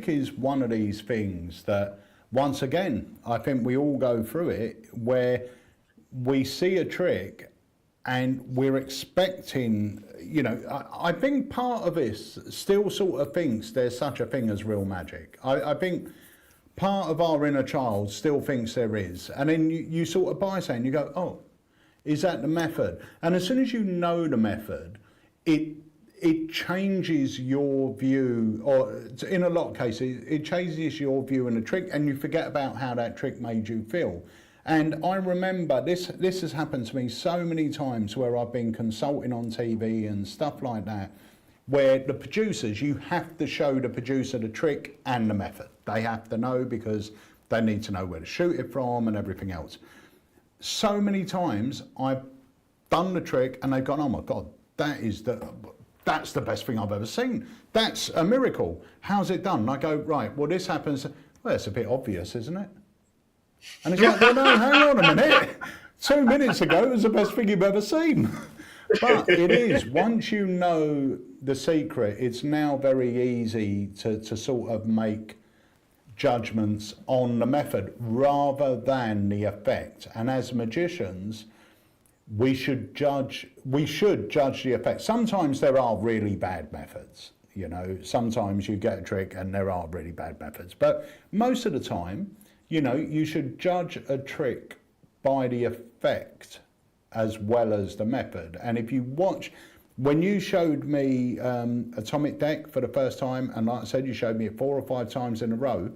is one of these things that, once again, I think we all go through it, where we see a trick and we're expecting, you know, I think part of this still sort of thinks there's such a thing as real magic. I think part of our inner child still thinks there is. And then you sort of buy something, you go, oh, is that the method? And as soon as you know the method, it changes your view, or in a lot of cases, it changes your view in a trick, and you forget about how that trick made you feel. And I remember this has happened to me so many times where I've been consulting on TV and stuff like that, where the producers, you have to show the producer the trick and the method. They have to know because they need to know where to shoot it from and everything else. So many times I've done the trick and they've gone, oh my God, that's the best thing I've ever seen. That's a miracle. How's it done? And I go, right, well, this happens. Well, it's a bit obvious, isn't it? And it's like, well, no, hang on a minute. 2 minutes ago, it was the best thing you've ever seen. But it is. Once you know the secret, it's now very easy to sort of make judgments on the method rather than the effect. And as magicians, we should judge the effect. Sometimes there are really bad methods. You know, sometimes you get a trick and there are really bad methods. But most of the time, you know, you should judge a trick by the effect as well as the method. And if you watch, when you showed me Atomic Deck for the first time, and like I said, you showed me it 4 or 5 times in a row,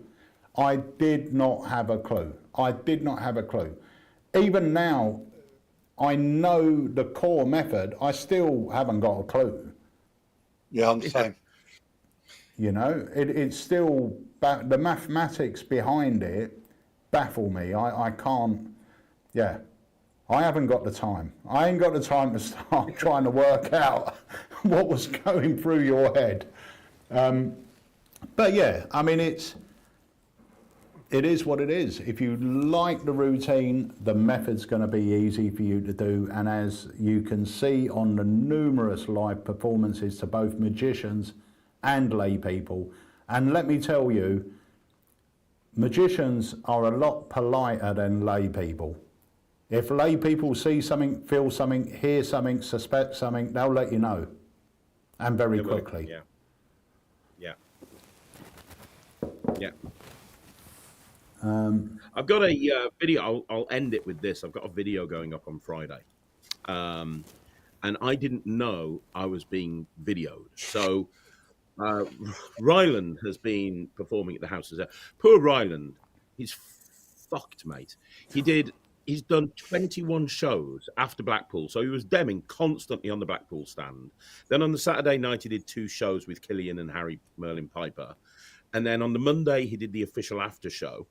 I did not have a clue. I did not have a clue. Even now, I know the core method, I still haven't got a clue. Yeah, I'm the same. You know, it's still, the mathematics behind it baffle me. I can't, yeah, I haven't got the time. I ain't got the time to start trying to work out what was going through your head. But yeah, I mean, it is what it is. If you like the routine, the method's going to be easy for you to do. And as you can see on the numerous live performances to both magicians and lay people, and let me tell you, magicians are a lot politer than lay people. If lay people see something, feel something, hear something, suspect something, they'll let you know, and very quickly. Yeah. I've got a video. I'll end it with this. I've got a video going up on Friday, and I didn't know I was being videoed. So Ryland has been performing at the houses. Poor Ryland, he's fucked, mate. He's done 21 shows after Blackpool. So he was demming constantly on the Blackpool stand. Then on the Saturday night, he did 2 shows with Killian and Harry Merlin Piper. And then on the Monday, he did the official after show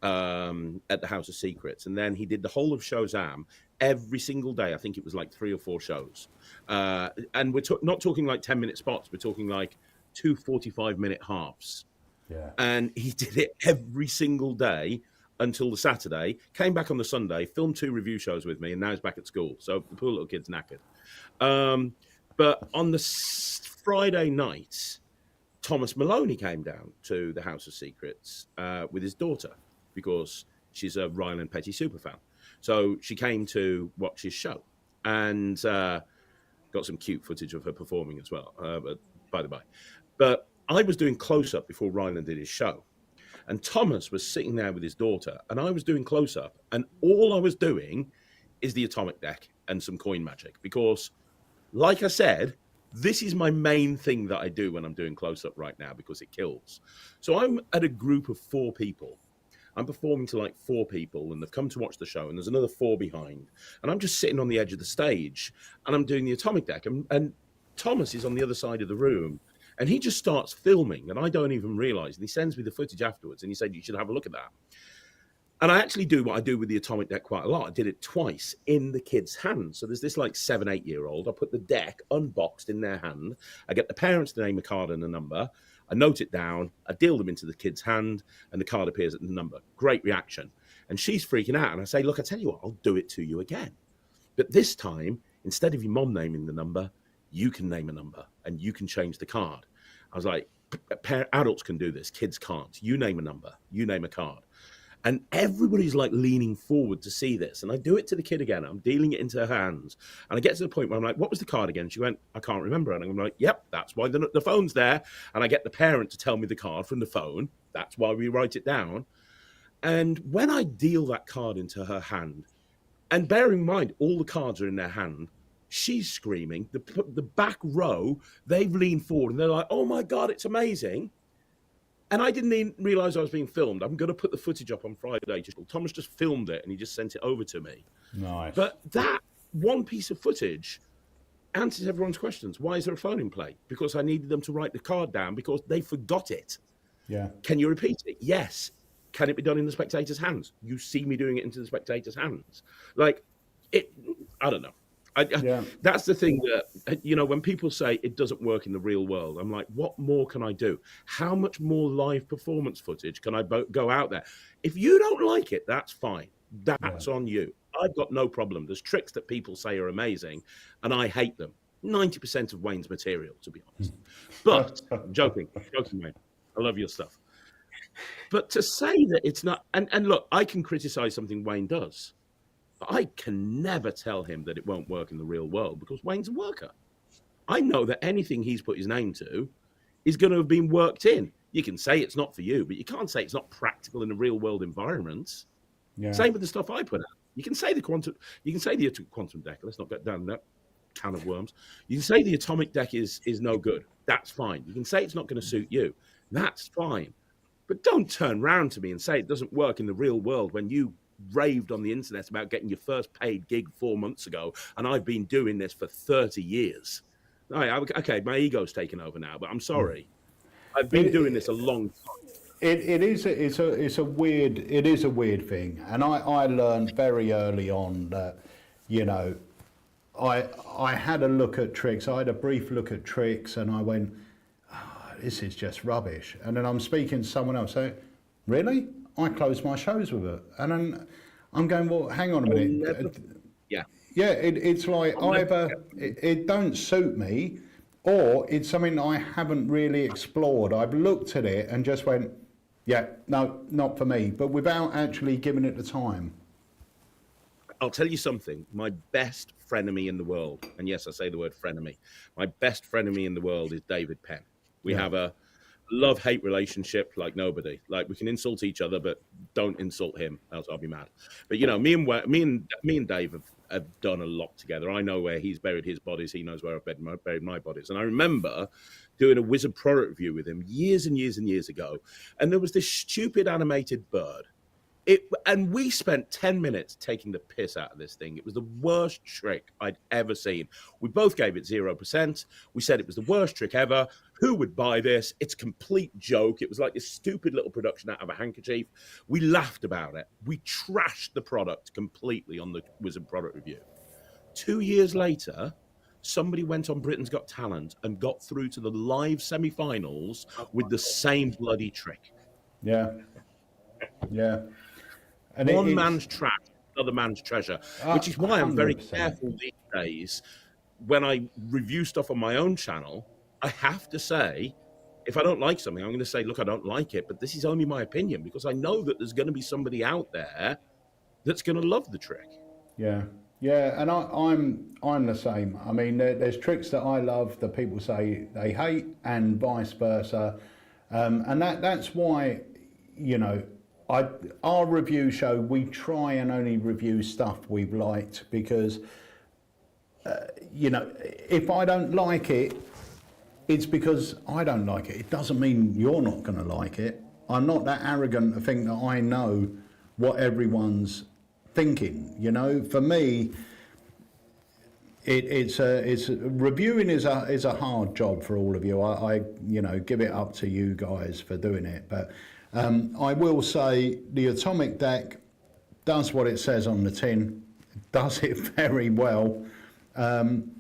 at the House of Secrets. And then he did the whole of Showzam every single day. I think it was like 3 or 4 shows. And we're not talking like 10-minute spots. We're talking like 2 45-minute halves. Yeah. And he did it every single day until the Saturday, came back on the Sunday, filmed 2 review shows with me, and now he's back at school. So the poor little kid's knackered. But on the Friday night, Thomas Maloney came down to the House of Secrets with his daughter because she's a Ryland Petty superfan. So she came to watch his show and got some cute footage of her performing as well, but by the by. But I was doing close-up before Ryland did his show. And Thomas was sitting there with his daughter, and I was doing close-up, and all I was doing is the Atomic Deck and some coin magic because, like I said, this is my main thing that I do when I'm doing close-up right now because it kills. So I'm at a group of 4 people. I'm performing to like 4 people, and they've come to watch the show, and there's another 4 behind. And I'm just sitting on the edge of the stage, and I'm doing the Atomic Deck, and Thomas is on the other side of the room, and he just starts filming, and I don't even realise. And he sends me the footage afterwards, and he said, you should have a look at that. And I actually do what I do with the Atomic Deck quite a lot. I did it twice in the kid's hand. So there's this like 7, 8-year-old. I put the deck unboxed in their hand. I get the parents to name a card and a number. I note it down. I deal them into the kid's hand, and the card appears at the number. Great reaction. And she's freaking out. And I say, look, I tell you what, I'll do it to you again. But this time, instead of your mom naming the number, you can name a number, and you can change the card. I was like, adults can do this. Kids can't. You name a number. You name a card. And everybody's like leaning forward to see this. And I do it to the kid again. I'm dealing it into her hands. And I get to the point where I'm like, what was the card again? She went, I can't remember. And I'm like, yep, that's why the phone's there. And I get the parent to tell me the card from the phone. That's why we write it down. And when I deal that card into her hand, and bear in mind, all the cards are in their hand, She's screaming. The back row, they've leaned forward and they're like, "Oh my God, it's amazing." And I didn't even realize I was being filmed. I'm going to put the footage up on Friday. Thomas just filmed it and he just sent it over to me. Nice. But that one piece of footage answers everyone's questions. Why is there a phone in play? Because I needed them to write the card down because they forgot it. Yeah. Can you repeat it? Yes. Can it be done in the spectator's hands? You see me doing it into the spectator's hands. Like, I don't know. That's the thing that, when people say it doesn't work in the real world, I'm like, what more can I do? How much more live performance footage can I go out there? If you don't like it, that's fine. That's on you. I've got no problem. There's tricks that people say are amazing, and I hate them. 90% of Wayne's material, to be honest. But, joking, Wayne. I love your stuff. But to say that it's not, and look, I can criticize something Wayne does. I can never tell him that it won't work in the real world because Wayne's a worker. I know that anything he's put his name to is going to have been worked in. You can say it's not for you, but you can't say it's not practical in a real world environment. Yeah. Same with the stuff I put out. You can say the quantum deck. Let's not get down that can of worms. You can say the atomic deck is no good. That's fine. You can say it's not going to suit you. That's fine. But don't turn round to me and say it doesn't work in the real world when you raved on the internet about getting your first paid gig 4 months ago, and I've been doing this for 30 years. Okay, my ego's taken over now, but I'm sorry. I've been doing this a long time. It is a weird thing, and I learned very early on that, I had a look at tricks. I had a brief look at tricks, and I went, this is just rubbish. And then I'm speaking to someone else saying, really? I close my shows with it. And then I'm going, well, hang on a minute. Yeah. Yeah, it's like either it don't suit me, or it's something I haven't really explored. I've looked at it and just went, yeah, no, not for me, but without actually giving it the time. I'll tell you something. My best frenemy in the world, and yes, I say the word frenemy, my best frenemy in the world is David Penn. We have a love-hate relationship like nobody. Like, we can insult each other, but don't insult him, else I'll be mad. But me and Dave have done a lot together. I know where he's buried his bodies. He knows where I've buried my bodies. And I remember doing a Wizard product review with him years and years and years ago. And there was this stupid animated bird. And we spent 10 minutes taking the piss out of this thing. It was the worst trick I'd ever seen. We both gave it 0%. We said it was the worst trick ever. Who would buy this? It's a complete joke. It was like this stupid little production out of a handkerchief. We laughed about it. We trashed the product completely on the Wizard product review. 2 years later, somebody went on Britain's Got Talent and got through to the live semi-finals with the same bloody trick. Yeah. Yeah. And one man's trash, another man's treasure, which is why I'm very 100%. careful these days. When I review stuff on my own channel, I have to say, if I don't like something, I'm going to say, look, I don't like it, but this is only my opinion, because I know that there's going to be somebody out there that's going to love the trick. Yeah. Yeah, and I'm the same. I mean, there's tricks that I love that people say they hate, and vice versa. And that's why, our review show, we try and only review stuff we've liked, because, if I don't like it, it's because I don't like it. It doesn't mean you're not going to like it. I'm not that arrogant to think that I know what everyone's thinking. For me, it's reviewing is a hard job for all of you. I give it up to you guys for doing it, but I will say the atomic deck does what it says on the tin. It does it very well, and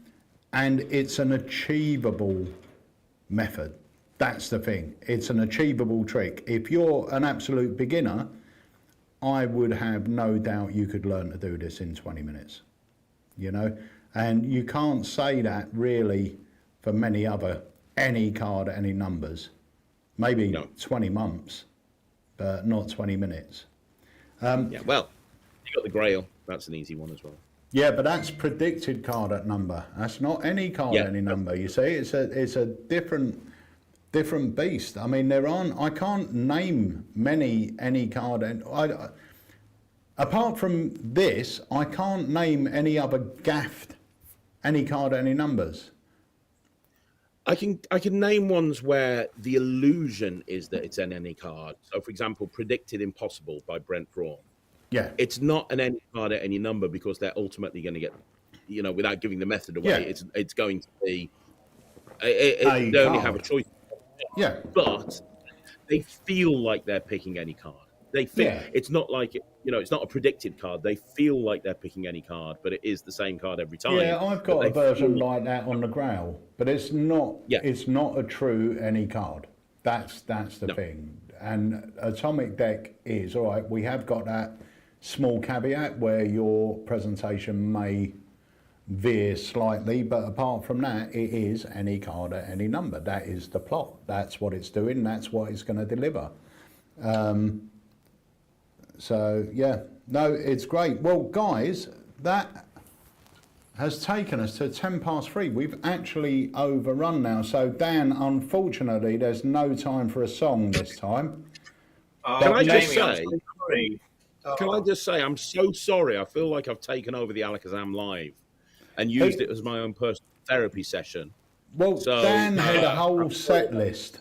it's an achievable method. That's the thing. It's an achievable trick. If you're an absolute beginner, I would have no doubt you could learn to do this in 20 minutes, and you can't say that really for any card at any numbers. Maybe 20 months, but not 20 minutes. Well, you got the Grail. That's an easy one as well. Yeah, but that's predicted card at number. That's not any card at any number. You see, it's a different beast. I mean, I can't name any card. Apart from this, I can't name any other gaffed any card, any numbers? I can name ones where the illusion is that it's an any card. So, for example, Predicted Impossible by Brent Braun. Yeah. It's not an any card at any number because they're ultimately going to get, without giving the method away, Yeah. it's going to be, they only have a choice. Yeah. But they feel like they're picking any card. They feel it's not like it's not a predicted card. They feel like they're picking any card, but it is the same card every time. Yeah, I've got a version like that on the Grail, but it's not. Yeah. It's not a true any card. That's the thing. And Atomic Deck is all right. We have got that small caveat where your presentation may veer slightly, but apart from that, it is any card at any number. That is the plot. That's what it's doing. That's what it's going to deliver. So yeah, no, it's great. Well, guys, that has taken us to 3:10. We've actually overrun now. So Dan, unfortunately, there's no time for a song this time. Can I just say I'm so sorry. I feel like I've taken over the Alakazam Live and used it as my own personal therapy session. Well, so, Dan had a whole set list.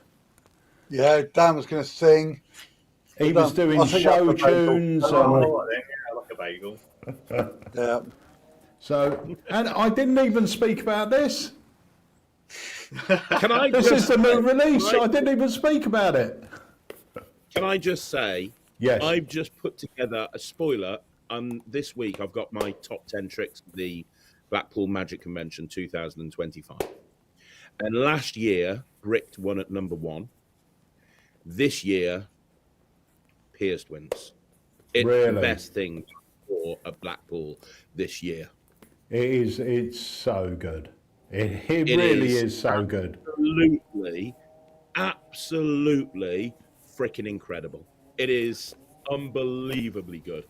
Yeah, Dan was going to sing. He was doing show tunes. Like a bagel. Yeah. So, and I didn't even speak about this. Can I? This is the new release. I didn't even speak about it. Can I just say? Yes. I've just put together a spoiler. This week I've got my top 10 tricks of the Blackpool Magic Convention 2025. And last year, Bricked won at number 1. This year, Pierced wins. It's the best thing for a Blackpool this year. It is. It's so good. It really is so good. Absolutely freaking incredible. It is unbelievably good.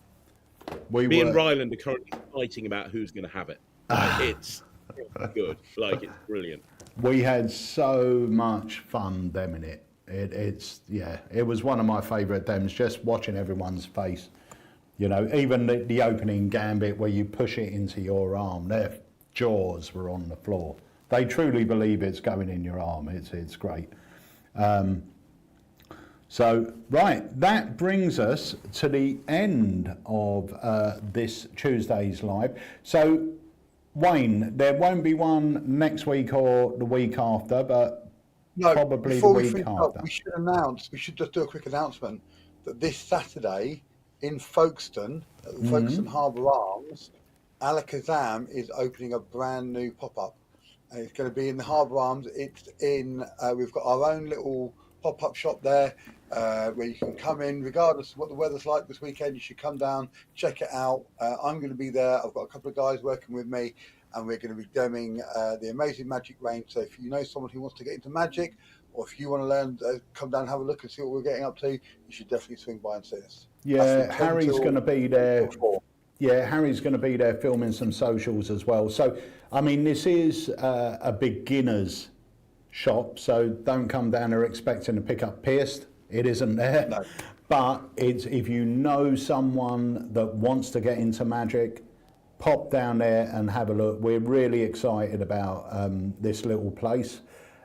Me and Ryland are currently fighting about who's going to have it. It's good. It's brilliant. We had so much fun demming it. It was one of my favourite dems, just watching everyone's face. Even the opening gambit where you push it into your arm, their jaws were on the floor. They truly believe it's going in your arm. It's great. So, right, that brings us to the end of this Tuesday's live. So, Wayne, there won't be one next week or the week after, but probably the week after. We should just do a quick announcement that this Saturday in Folkestone, at the Folkestone Harbour Arms, Alakazam is opening a brand new pop-up. And it's going to be in the Harbour Arms. It's in, we've got our own little pop-up shop there where you can come in, regardless of what the weather's like this weekend. You should come down, check it out. I'm going to be there. I've got a couple of guys working with me, and we're going to be demoing the amazing Magic range. So if you know someone who wants to get into Magic, or if you want to learn, come down and have a look and see what we're getting up to, you should definitely swing by and see us. Yeah, Harry's going to be there. Yeah, Harry's going to be there filming some socials as well. So, I mean, this is a beginner's shop, so don't come down there expecting to pick up Pierced. It isn't there. No. But it's if you know someone that wants to get into Magic, pop down there and have a look. We're really excited about this little place.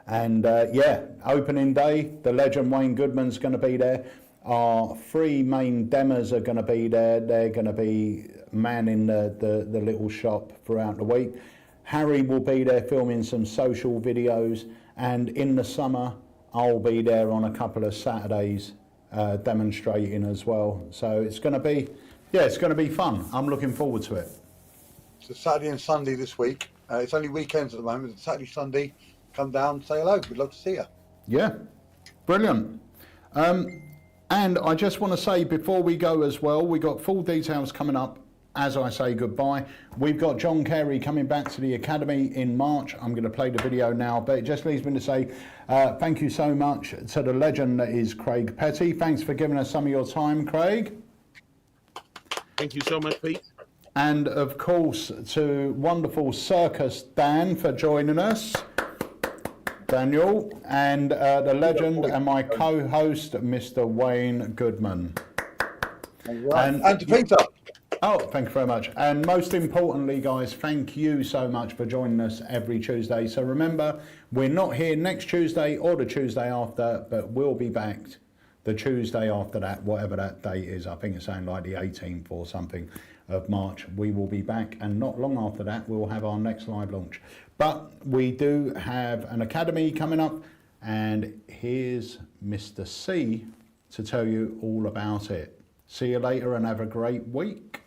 And opening day, the legend Wayne Goodman's going to be there. Our 3 main demos are going to be there. They're going to be manning the little shop throughout the week. Harry will be there filming some social videos. And in the summer, I'll be there on a couple of Saturdays demonstrating as well. So it's going to be, it's going to be fun. I'm looking forward to it. So Saturday and Sunday this week. It's only weekends at the moment. It's Saturday, Sunday. Come down, say hello. We'd love to see you. Yeah, brilliant. And I just want to say before we go as well, we got full details coming up as I say goodbye. We've got John Carey coming back to the Academy in March. I'm going to play the video now, but it just leaves me to say thank you so much to the legend that is Craig Petty. Thanks for giving us some of your time, Craig. Thank you so much, Pete. And of course to wonderful Circus Dan for joining us. Daniel, and the legend and my co-host, Mr. Wayne Goodman. Right. And to Peter. Oh, thank you very much. And most importantly, guys, thank you so much for joining us every Tuesday. So remember, we're not here next Tuesday or the Tuesday after, but we'll be back the Tuesday after that, whatever that date is. I think it's saying like the 18th or something of March. We will be back, and not long after that, we'll have our next live launch. But we do have an academy coming up, and here's Mr. C to tell you all about it. See you later and have a great week.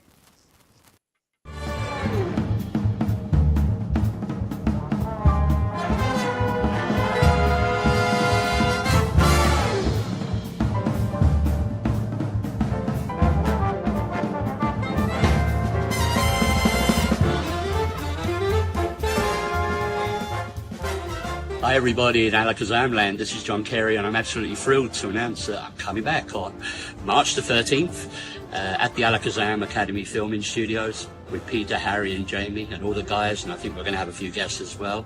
Hi everybody in Alakazam land, this is John Carey, and I'm absolutely thrilled to announce that I'm coming back on March the 13th at the Alakazam Academy Filming Studios with Peter, Harry and Jamie and all the guys, and I think we're going to have a few guests as well.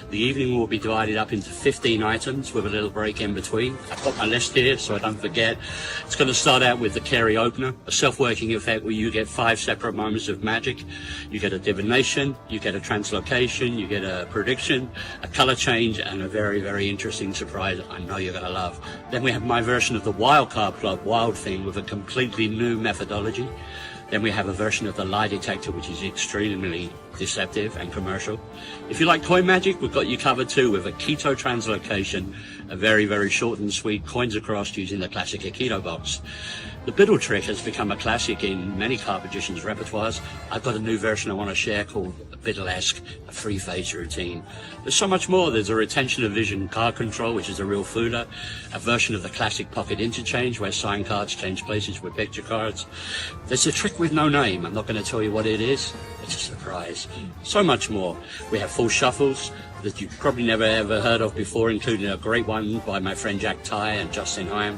The evening will be divided up into 15 items with a little break in between. I've got my list here so I don't forget. It's going to start out with the Carey opener, a self-working effect where you get 5 separate moments of magic. You get a divination, you get a translocation, you get a prediction, a color change, and a very, very interesting surprise I know you're going to love. Then we have my version of the Wild Card Club Wild Thing with a completely new methodology. Then we have a version of the lie detector, which is extremely deceptive and commercial. If you like coin magic, we've got you covered too with a keto translocation, a very, very short and sweet coins across using the classic Aikido box. The biddle trick has become a classic in many card magicians' repertoires. I've got a new version I want to share called the Biddlesque, a 3-phase routine. There's so much more. There's a retention of vision card control, which is a real fooder, a version of the classic pocket interchange where signed cards change places with picture cards. There's a trick with no name. I'm not going to tell you what it is. It's a surprise. So much more. We have full shuffles that you've probably never ever heard of before, including a great one by my friend Jack Ty and Justin Hyam.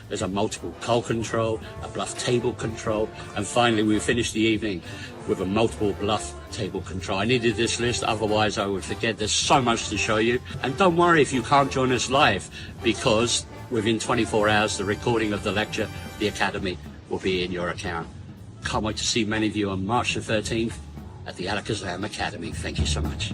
There's a multiple call control, a bluff table control, and finally we finish the evening with a multiple bluff table control. I needed this list, otherwise I would forget. There's so much to show you. And don't worry if you can't join us live, because within 24 hours the recording of the lecture, the Academy, will be in your account. Can't wait to see many of you on March the 13th at the Alakazam Academy. Thank you so much.